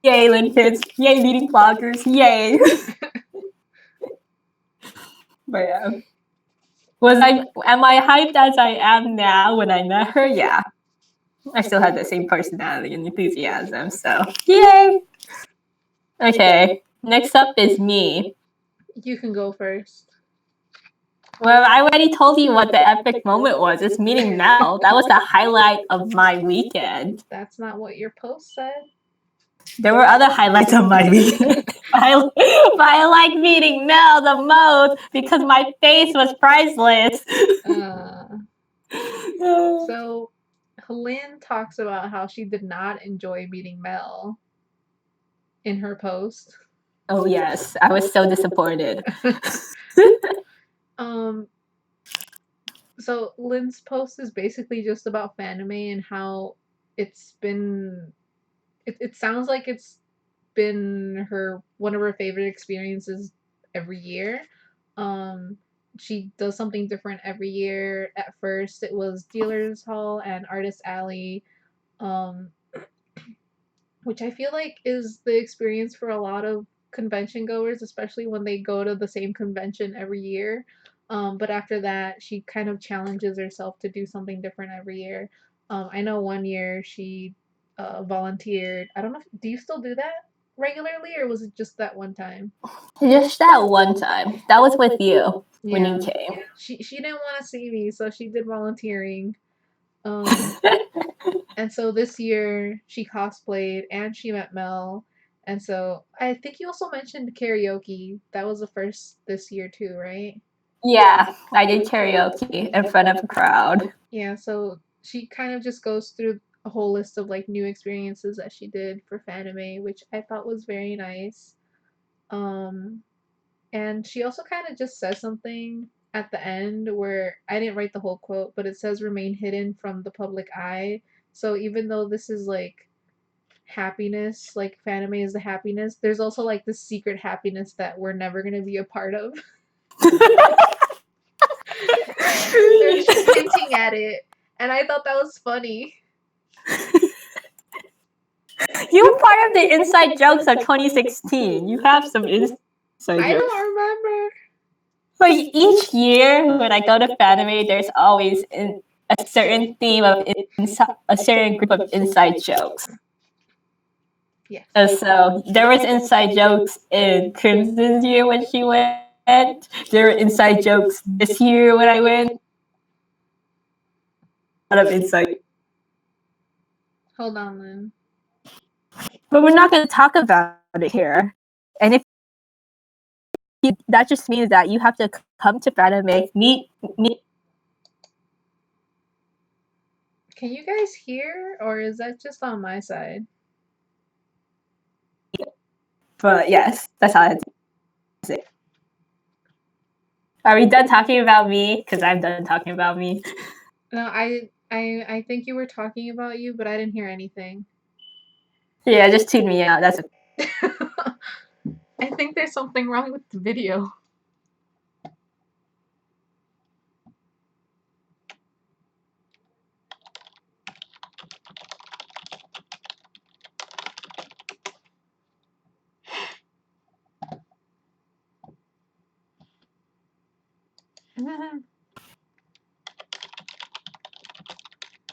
Lynn pins. Yay, meeting vloggers. Yay. But yeah. Am I hyped as I am now when I met her? Yeah. I still have the same personality and enthusiasm, so yay! Okay, next up is me. You can go first. Well, I already told you what the epic moment was. It's meeting Mel. That was the highlight of my weekend. That's not what your post said. There were other highlights of my weekend. But I like meeting Mel the most because my face was priceless. So Lynn talks about how she did not enjoy meeting Mel in her post. Oh yes, I was so disappointed. So Lynn's post is basically just about fanime and how it's been it sounds like it's been one of her favorite experiences every year. She does something different every year. At first it was Dealers Hall and Artist Alley, which I feel like is the experience for a lot of convention goers, especially when they go to the same convention every year. But after that, she kind of challenges herself to do something different every year. I know one year she volunteered. I don't know. Do you still do that regularly, or was it just that one time? Just that one time. That was with you when you came. She didn't want to see me, so she did volunteering. And so this year she cosplayed and she met Mel. And so I think you also mentioned karaoke. That was the first this year too, right? Yeah, I did karaoke in front of a crowd. Yeah, so she kind of just goes through a whole list of like new experiences that she did for fanime, which I thought was very nice. And she also kind of just says something at the end where I didn't write the whole quote, but it says remain hidden from the public eye. So even though this is like happiness, like fanime is the happiness, there's also like this secret happiness that we're never going to be a part of. She's hinting at it, and I thought that was funny. You were part of the inside jokes of 2016. You have some inside jokes. I don't remember. But each year when I go to fanime, there's always a certain theme of a certain group of inside jokes. Yeah. So there was inside jokes in Crimson's year when she went. There were inside jokes this year when I went. A lot of inside. Hold on, Lynn. But we're not going to talk about it here. And if that just means that you have to come to anime, meet me. Can you guys hear, or is that just on my side? But yes, that's all I have to say. Are we done talking about me? Because I'm done talking about me. No, I think you were talking about you, but I didn't hear anything. Yeah, just tune me out. That's I think there's something wrong with the video.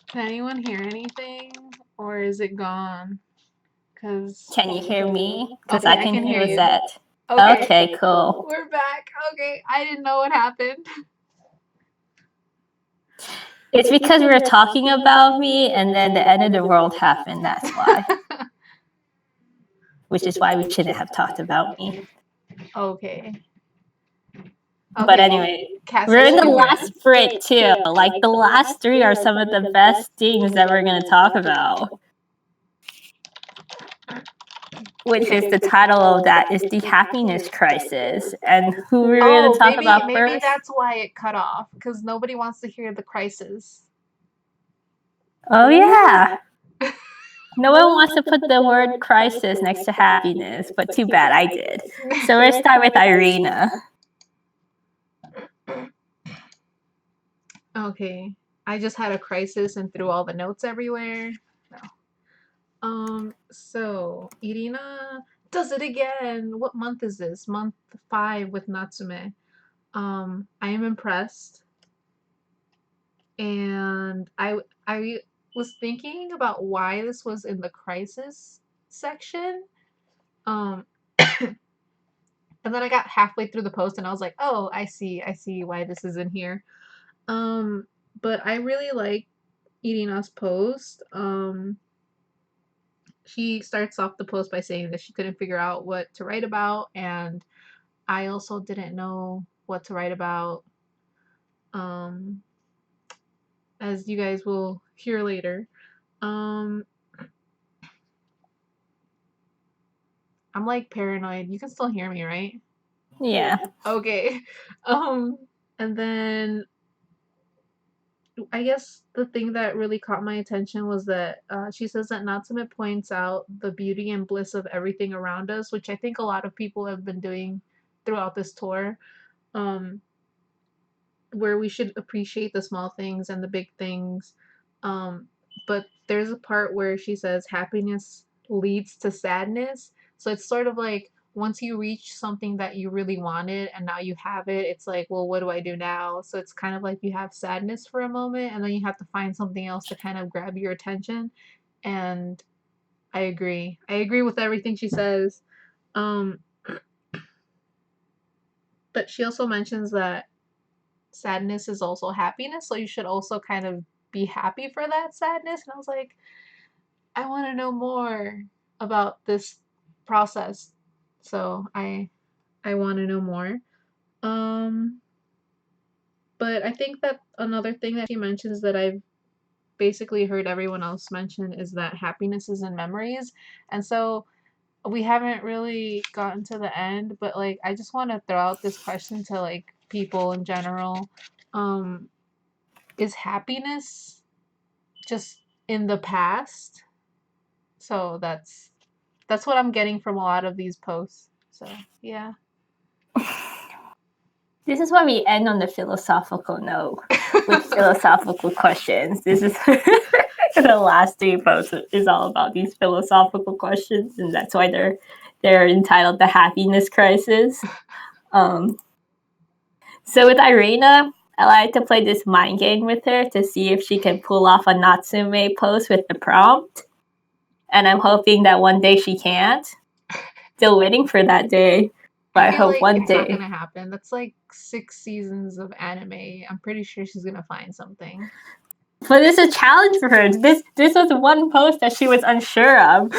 Can anyone hear anything, or is it gone? Cause Can you hear me? Because okay, I can hear you. Zette. Okay. Okay, cool. We're back. Okay, I didn't know what happened. It's because we were talking about me, and then the end of the world happened. That's why. Which is why we shouldn't have talked about me. Okay. But anyway, we're in the last sprint too. Like the last 3 are some of the best things that we're going to talk about. Which is the title of that is the happiness crisis. And who we're going to talk about first? Maybe that's why it cut off, because nobody wants to hear the crisis. Oh yeah. No one wants to put the word crisis next to happiness, but too bad I did. So we'll start with Irina. Okay. I just had a crisis and threw all the notes everywhere. No. So Irina does it again. What month is this? Month 5 with Natsume. I am impressed. And I was thinking about why this was in the crisis section. Um and then I got halfway through the post and I was like, "Oh, I see why this is in here." But I really like Irina's post. She starts off the post by saying that she couldn't figure out what to write about, and I also didn't know what to write about. Um, as you guys will hear later. Um, I'm like paranoid. You can still hear me, right? Yeah. Okay. Um, and then I guess the thing that really caught my attention was that she says that Natsume points out the beauty and bliss of everything around us, which I think a lot of people have been doing throughout this tour, um, where we should appreciate the small things and the big things. Um, but there's a part where she says happiness leads to sadness. So it's sort of like once you reach something that you really wanted and now you have it, it's like, well, what do I do now? So it's kind of like you have sadness for a moment and then you have to find something else to kind of grab your attention. And I agree. I agree with everything she says. Um, but she also mentions that sadness is also happiness, so you should also kind of be happy for that sadness. And I was like, I want to know more about this process. So I want to know more. Um but I think that another thing that she mentions that I've basically heard everyone else mention is that happiness is in memories. And so we haven't really gotten to the end, but like I just want to throw out this question to like people in general. Um is happiness just in the past? So that's what I'm getting from a lot of these posts. So yeah. This is why we end on the philosophical note with philosophical questions. This is the last 3 posts is all about these philosophical questions, and that's why they're entitled the happiness crisis. So with Irina, I like to play this mind game with her to see if she can pull off a Natsume post with the prompt. And I'm hoping that one day she can't. Still waiting for that day. But I feel hope like one it's not day. gonna happen. That's like 6 seasons of anime. I'm pretty sure she's gonna find something. But this is a challenge for her. This was one post that she was unsure of.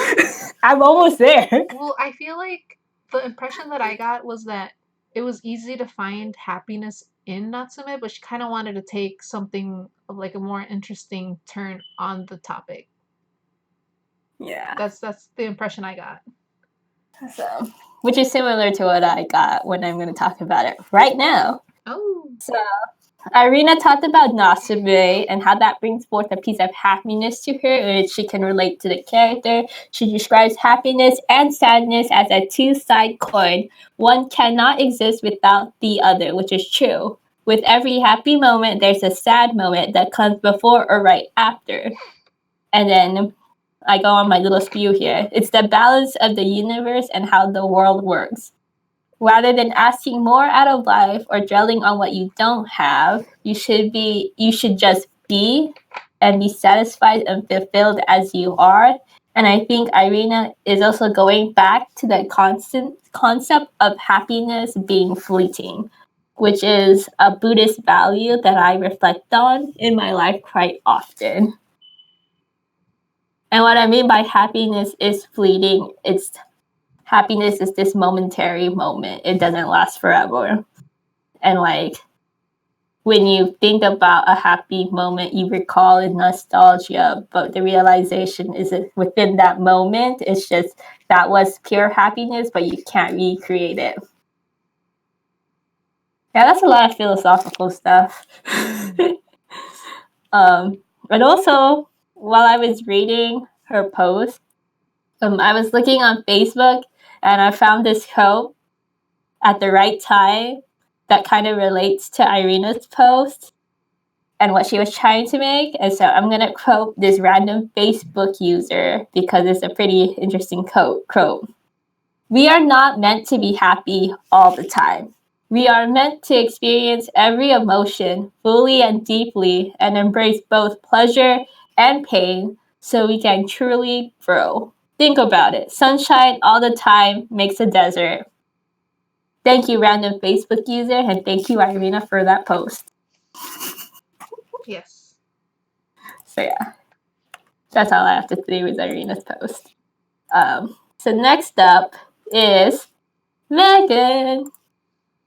I'm almost there. Well, I feel like the impression that I got was that it was easy to find happiness in Natsume, but she kind of wanted to take something of like a more interesting turn on the topic. Yeah. That's the impression I got. So, which is similar to what I got when I'm going to talk about it right now. Oh. So, Irina talked about Natsume and how that brings forth a piece of happiness to her, which she can relate to the character. She describes happiness and sadness as a two-sided coin. One cannot exist without the other, which is true. With every happy moment, there's a sad moment that comes before or right after. And then I go on my little spew here. It's the balance of the universe and how the world works. Rather than asking more out of life or dwelling on what you don't have, you should just be and be satisfied and fulfilled as you are. And I think Irina is also going back to the constant concept of happiness being fleeting, which is a Buddhist value that I reflect on in my life quite often. And what I mean by happiness is fleeting. Happiness is this momentary moment. It doesn't last forever. And like when you think about a happy moment, you recall in nostalgia, but the realization is that within that moment, it's just that was pure happiness, but you can't recreate it. Yeah, that's a lot of philosophical stuff. And also, while I was reading her post, I was looking on Facebook and I found this quote at the right time that kind of relates to Irina's post and what she was trying to make. And so I'm going to quote this random Facebook user because it's a pretty interesting quote. We are not meant to be happy all the time. We are meant to experience every emotion fully and deeply and embrace both pleasure and pain so we can truly grow. Think about it. Sunshine all the time makes a desert. Thank you, random Facebook user, and thank you, Irina, for that post. Yes. So yeah, that's all I have to say with Irina's post. So next up is Megan.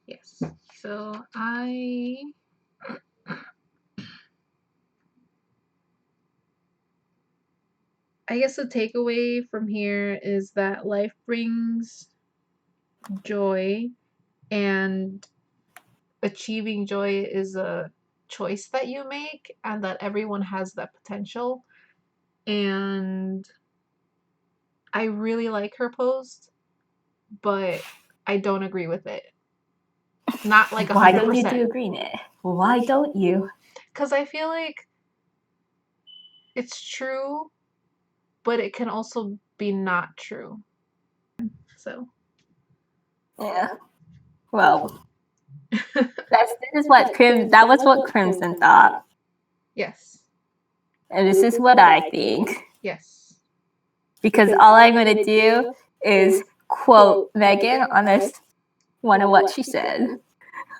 Yes. So I guess the takeaway from here is that life brings joy, and achieving joy is a choice that you make, and that everyone has that potential. And I really like her post, but I don't agree with it. Not like 100%. Why don't you do agree in it? Why don't you? Because I feel like it's true, but it can also be not true. So Yeah. Well, this is what that was what Crimson thought. yes. And this is what I think. Yes. Because all I'm going to do is quote Megan on this one of what she said.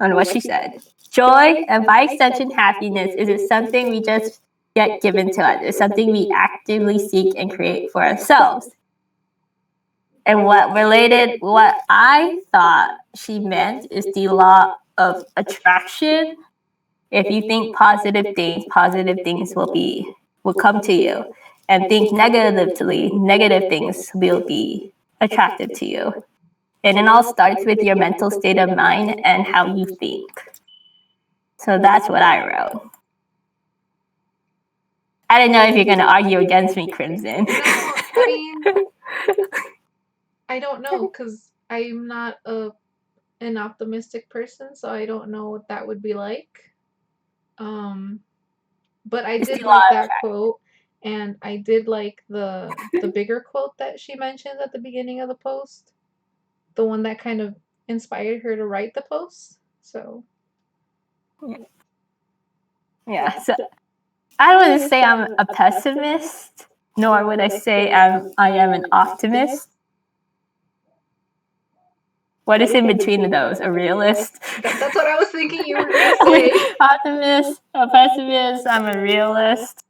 On what she said. Joy, and by extension happiness, is something we just get given to us. It's something we actively seek and create for ourselves. And what I thought she meant is the law of attraction. If you think positive things will come to you. And think negatively, negative things will be attracted to you. And it all starts with your mental state of mind and how you think. So that's what I wrote. I don't know if you're going to argue against me, Crimson. No, I mean, I don't know, because I'm not an optimistic person, so I don't know what that would be like. But I did like that quote, and I did like the bigger quote that she mentioned at the beginning of the post, the one that kind of inspired her to write the post. So yeah. So I don't want to say I'm a pessimist, nor would I say I am an optimist. What is in between of those? A realist? That's what I was thinking you were gonna say. Optimist, a pessimist, I'm a realist.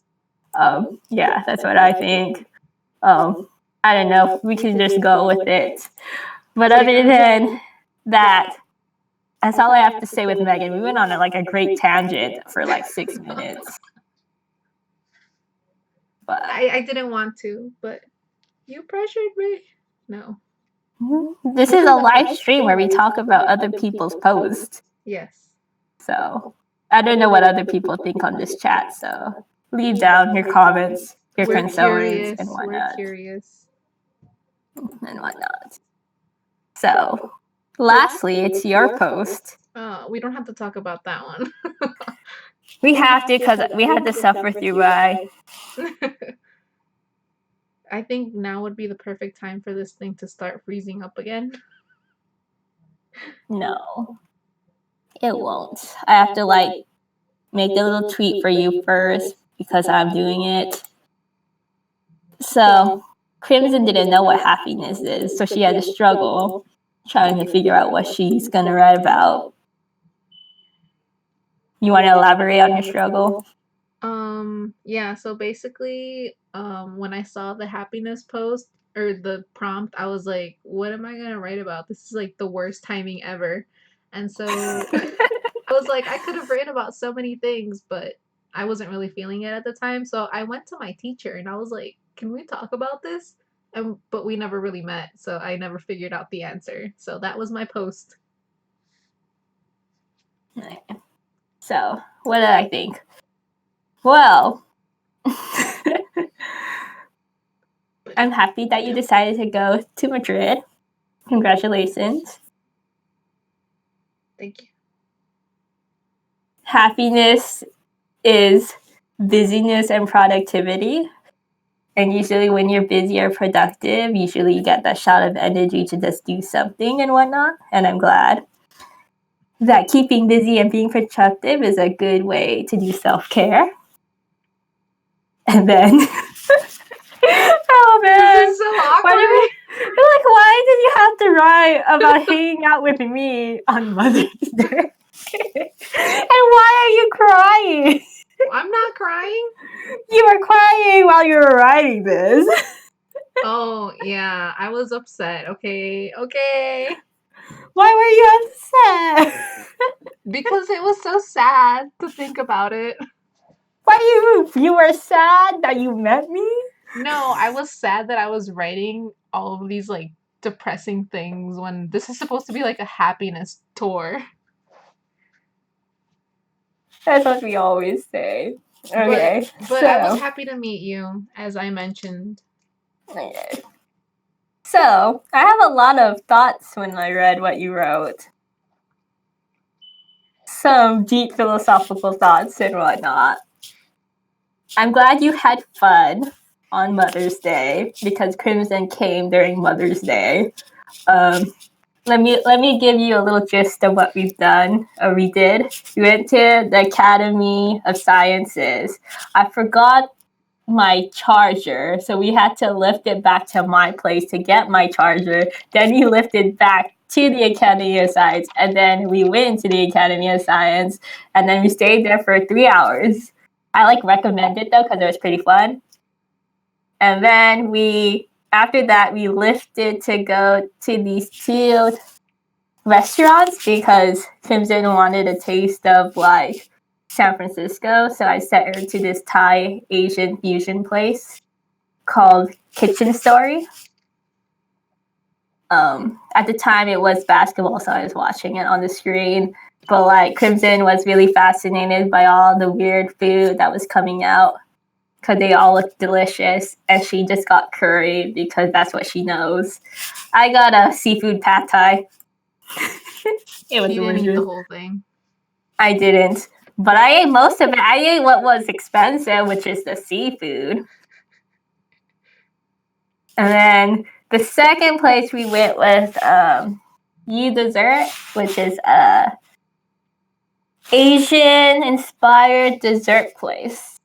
Yeah, that's what I think. I don't know. We can just go with it. But other than that, that's all I have to say with Megan. We went on a great tangent for 6 minutes. But I didn't want to, but you pressured me. No. this is a live stream where we talk about other people's posts. Yes. So I don't know what other people think on this chat. So leave down your comments, your concerns, and whatnot. We're curious. And whatnot. So, lastly, it's your post. We don't have to talk about that one. We have to because we had to suffer through Rye. I think now would be the perfect time for this thing to start freezing up again. No, it won't. I have to make a little tweet for you first because I'm doing it. So, Crimson didn't know what happiness is, so she had to struggle trying to figure out what she's gonna write about. You want to elaborate on your struggle? Yeah, so basically, when I saw the happiness post or the prompt, I was like, what am I gonna write about? This is like the worst timing ever. And so I was like, I could have written about so many things, but I wasn't really feeling it at the time. So I went to my teacher and I was like, can we talk about this? But we never really met, so I never figured out the answer. So that was my post. So, what did I think? Well, I'm happy that you decided to go to Madrid. Congratulations. Thank you. Happiness is busyness and productivity. And usually when you're busy or productive, usually you get that shot of energy to just do something and whatnot. And I'm glad that keeping busy and being productive is a good way to do self-care. And then oh man, this is so awkward. Why did you have to write about hanging out with me on Mother's Day? And why are you crying? I'm not crying. You were crying while you were writing this. Oh yeah, I was upset. Okay. Why were you upset? Because it was so sad to think about it. Why you were sad that you met me? No, I was sad that I was writing all of these depressing things when this is supposed to be like a happiness tour. That's what we always say. Okay. But I was happy to meet you, as I mentioned. Okay. So, I have a lot of thoughts when I read what you wrote. Some deep philosophical thoughts and whatnot. I'm glad you had fun on Mother's Day because Crimson came during Mother's Day. Let me give you a little gist of what we've done or we did. We went to the Academy of Sciences. I forgot my charger, so we had to lift it back to my place to get my charger. Then we lifted back to the Academy of Science, and then we went to the Academy of Science, and then we stayed there for 3 hours. I recommend it though because it was pretty fun. And then after that we lifted to go to these 2 restaurants because Crimson wanted a taste of San Francisco, so I sent her to this Thai Asian fusion place called Kitchen Story. At the time it was basketball, so I was watching it on the screen. But Crimson was really fascinated by all the weird food that was coming out because they all looked delicious, and she just got curry because that's what she knows. I got a seafood pad thai. It was delicious. You didn't eat the whole thing. I didn't. But I ate most of it. I ate what was expensive, which is the seafood. And then the second place we went was You Dessert, which is a Asian-inspired dessert place.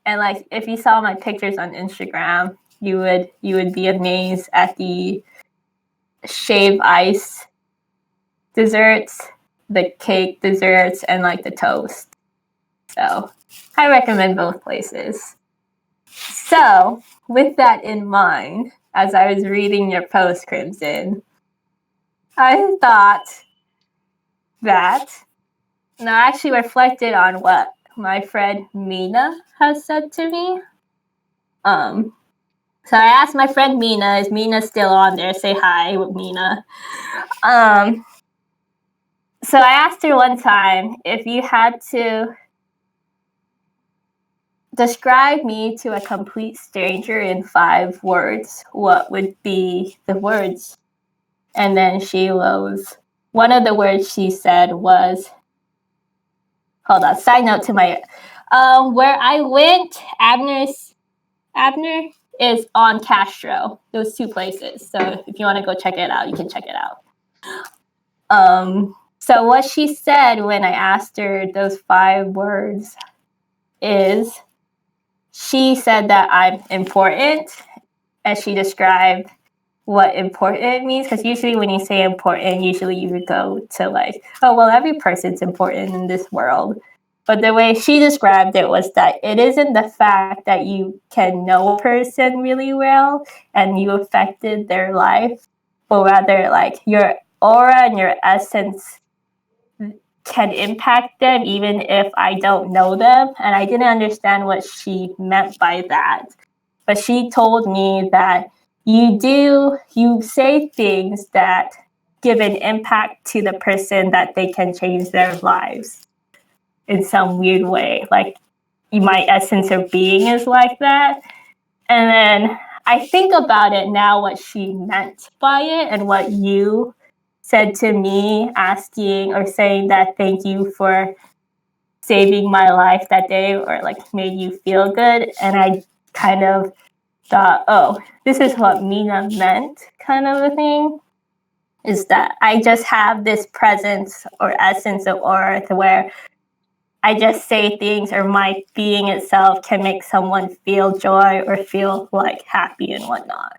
And if you saw my pictures on Instagram, you would be amazed at the shave ice desserts, the cake desserts, and like the toast. So I recommend both places. So with that in mind, as I was reading your post, Crimson, I thought that, and I actually reflected on what my friend Mina has said to me. So I asked my friend Mina, is Mina still on there? Say hi with Mina. So I asked her one time, if you had to describe me to a complete stranger in 5 words, what would be the words? And then one of the words she said was, hold on, side note to my, where I went, Abner is on Castro, those 2 places. So if you want to go check it out, you can check it out. So what she said when I asked her those 5 words is, she said that I'm important, and she described what important means, because usually when you say important, usually you would go to like, oh, well, every person's important in this world. But the way she described it was that it isn't the fact that you can know a person really well and you affected their life, but rather like your aura and your essence can impact them even if I don't know them. And I didn't understand what she meant by that. But she told me that you say things that give an impact to the person that they can change their lives in some weird way. Like, my essence of being is like that. And then I think about it now, what she meant by it, and what you said to me, asking or saying that thank you for saving my life that day, or like made you feel good. And I kind of thought, oh, this is what Mina meant, kind of a thing, is that I just have this presence or essence of aura where I just say things, or my being itself can make someone feel joy or feel like happy and whatnot.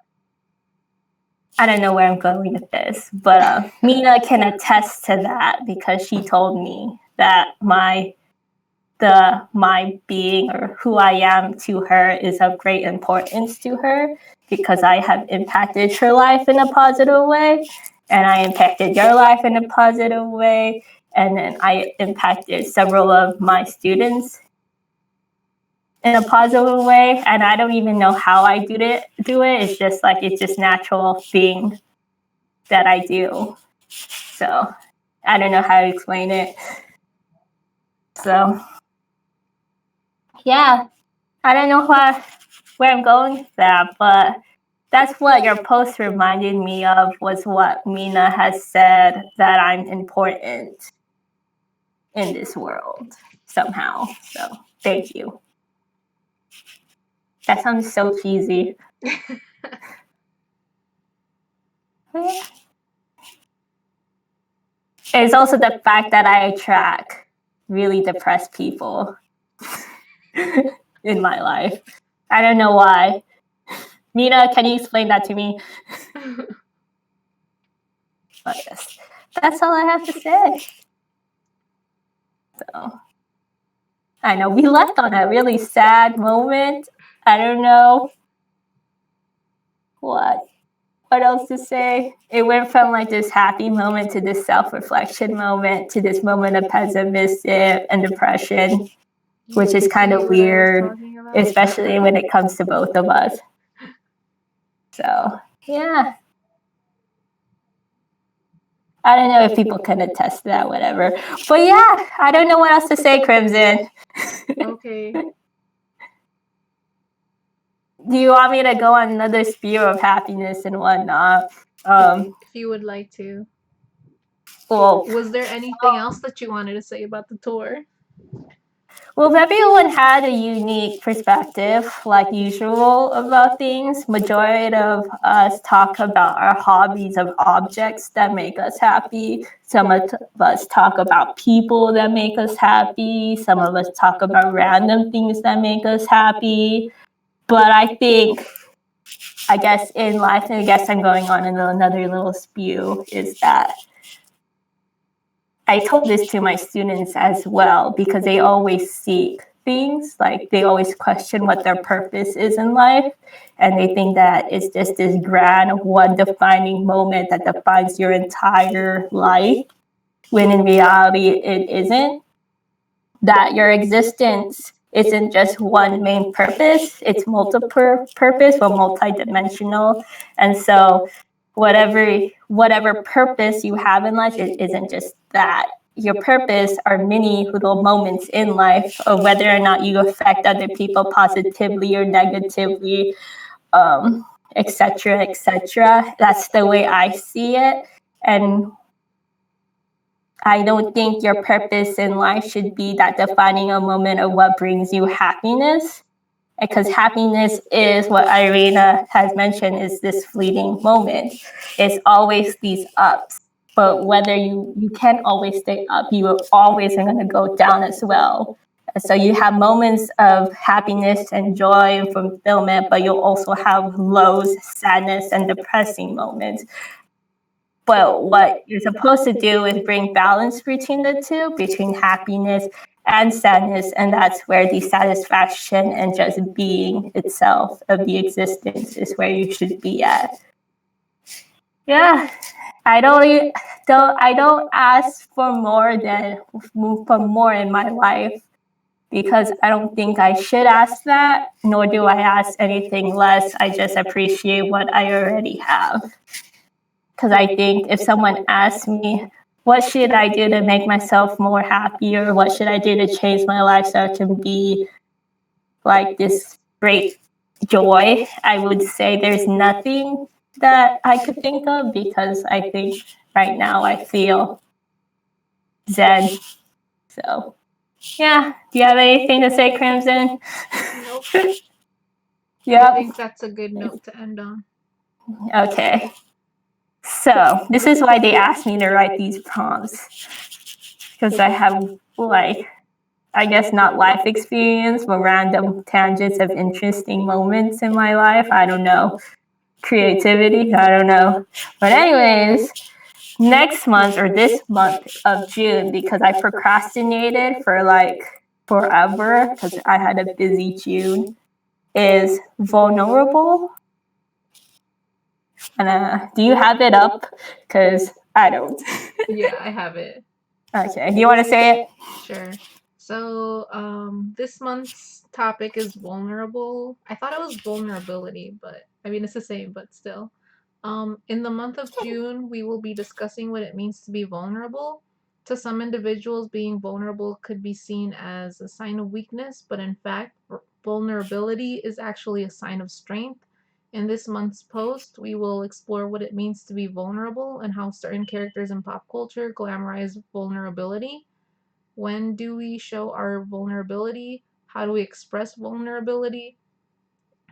I don't know where I'm going with this, but Mina can attest to that, because she told me that my being, or who I am to her, is of great importance to her, because I have impacted her life in a positive way, and I impacted your life in a positive way, and then I impacted several of my students in a positive way, and I don't even know how I do it. It's just like, it's just natural thing that I do. So I don't know how to explain it. So yeah, I don't know where I'm going with that, but that's what your post reminded me of, was what Mina has said, that I'm important in this world somehow. So thank you. That sounds so cheesy. It's also the fact that I attract really depressed people in my life. I don't know why. Mina, can you explain that to me? But yes, that's all I have to say. So I know we left on a really sad moment. I don't know what else to say. It went from like this happy moment to this self-reflection moment to this moment of pessimism and depression, which is kind of weird, especially when it comes to both of us. So yeah, I don't know if people can attest to that, whatever. But yeah, I don't know what else to say, Crimson. Okay. Do you want me to go on another spew of happiness and whatnot? If you would like to. Well, Was there anything else that you wanted to say about the tour? well, everyone had a unique perspective, like usual, about things. Majority of us talk about our hobbies of objects that make us happy. Some of us talk about people that make us happy. Some of us talk about random things that make us happy. But I think I guess, in life, and I guess I'm going on another little spew, is that I told this to my students as well, because they always seek things, like they always question what their purpose is in life, and they think that it's just this grand one defining moment that defines your entire life, when in reality it isn't. That your existence isn't just one main purpose, it's multiple purpose or multidimensional. And so whatever purpose you have in life, it isn't just that. Your purpose are many little moments in life of whether or not you affect other people positively or negatively, etc., etc. That's the way I see it. And I don't think your purpose in life should be that defining a moment of what brings you happiness. Because happiness is what Irina has mentioned, is this fleeting moment. It's always these ups. But whether you can't always stay up, you are always going to go down as well. So you have moments of happiness and joy and fulfillment, but you'll also have lows, sadness, and depressing moments. But what you're supposed to do is bring balance between the two, between happiness and sadness, and that's where the satisfaction and just being itself of the existence is where you should be at. Yeah, I don't ask for more in my life, because I don't think I should ask that, nor do I ask anything less. I just appreciate what I already have. Because I think if someone asks me, what should I do to make myself more happy, or what should I do to change my life so I can be like this great joy, I would say there's nothing that I could think of, because I think right now I feel zen. So, yeah. Do you have anything to say, Crimson? Nope. Yep. I think that's a good note to end on. Okay. So, this is why they asked me to write these prompts. Because I have, like, I guess not life experience, but random tangents of interesting moments in my life. I don't know. Creativity, I don't know. But anyways, next month, or this month of June, because I procrastinated for like forever because I had a busy June, is vulnerable. And do you have it up? Because I don't. Yeah, I have it. Okay, do you want to say it? Sure. So, this month's topic is vulnerable. I thought it was vulnerability, but I mean, it's the same, but still. In the month of June, we will be discussing what it means to be vulnerable. To some individuals, being vulnerable could be seen as a sign of weakness, but in fact, vulnerability is actually a sign of strength. In this month's post, we will explore what it means to be vulnerable and how certain characters in pop culture glamorize vulnerability. When do we show our vulnerability? How do we express vulnerability?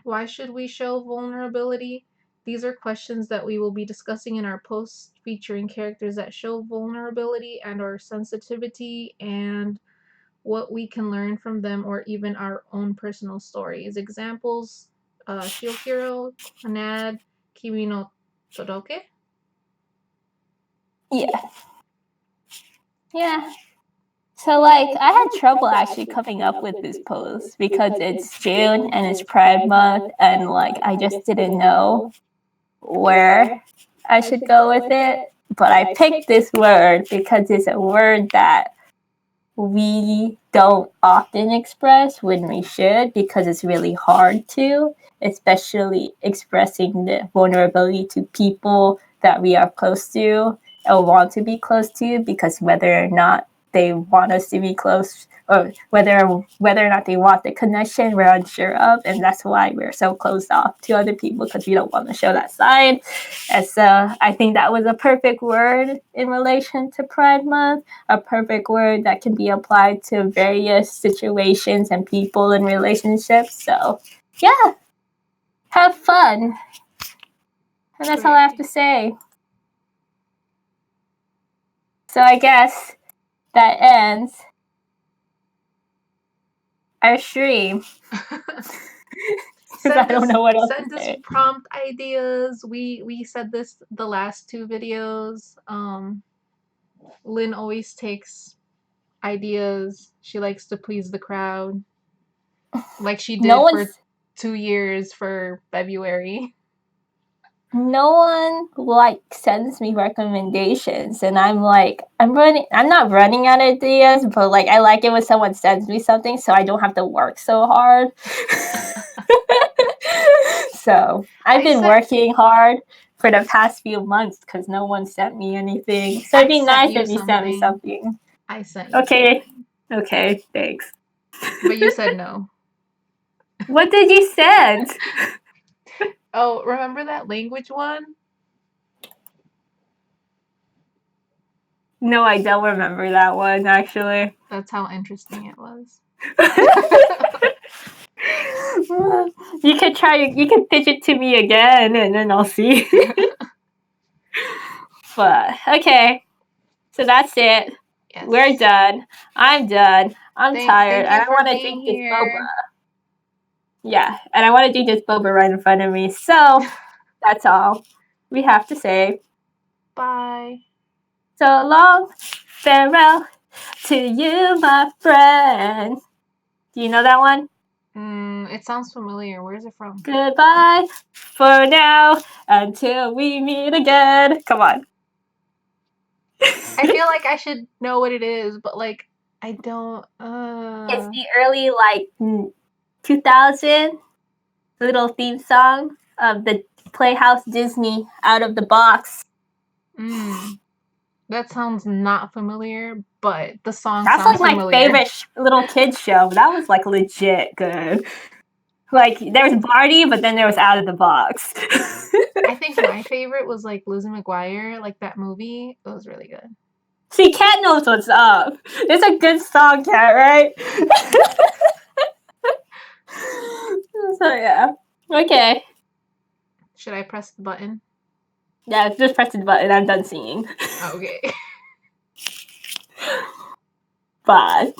Why should we show vulnerability? These are questions that we will be discussing in our posts featuring characters that show vulnerability and our sensitivity, and what we can learn from them, or even our own personal stories. Examples: Shiokiro, Clannad, Kimi no Todoke. Yeah. Yeah. So, like, I had trouble actually coming up with this post because it's June and it's Pride Month, and like, I just didn't know where I should go with it. But I picked this word because it's a word that we don't often express when we should, because it's really hard to, especially expressing the vulnerability to people that we are close to or want to be close to, because whether or not they want us to be close, or whether or not they want the connection, we're unsure of, and that's why we're so closed off to other people, because we don't want to show that side. And so I think that was a perfect word in relation to Pride Month, a perfect word that can be applied to various situations and people and relationships. So yeah, have fun. And that's all I have to say. So I guess that ends our stream. because I don't know what else to send us say. prompt ideas. We said this the last two videos. Lynn always takes ideas. She likes to please the crowd, like she No did for one's 2 years for February. no one like sends me recommendations, and I'm like, I'm not running out of ideas, but like I like it when someone sends me something so I don't have to work so hard. So I've been working hard for the past few months because no one sent me anything. So it'd be nice if you sent me something. I sent you Okay, thanks. but you said no. What did you send? Oh, remember that language one? No, I don't remember that one, actually. That's how interesting it was. You could pitch it to me again, and then I'll see. But, okay. So that's it. Yes. We're done. I'm done. I'm tired. And I want to drink this boba. Yeah, and I want to drink this boba right in front of me. So, that's all we have to say. Bye. So long, farewell to you, my friend. Do you know that one? It sounds familiar. Where is it from? Goodbye for now until we meet again. Come on. I feel like I should know what it is, but like I don't. It's the early 2000 little theme song of the Playhouse Disney Out of the Box. That sounds not familiar, but the song sounds like familiar. My favorite little kids show. That was like legit good. Like there was Barney, but then there was Out of the Box. I think my favorite was like Lizzie McGuire, like that movie. It was really good. See, Cat knows what's up. It's a good song, Cat, right? So yeah. Okay. Should I press the button? Yeah, just press the button. I'm done singing. Okay. Bye.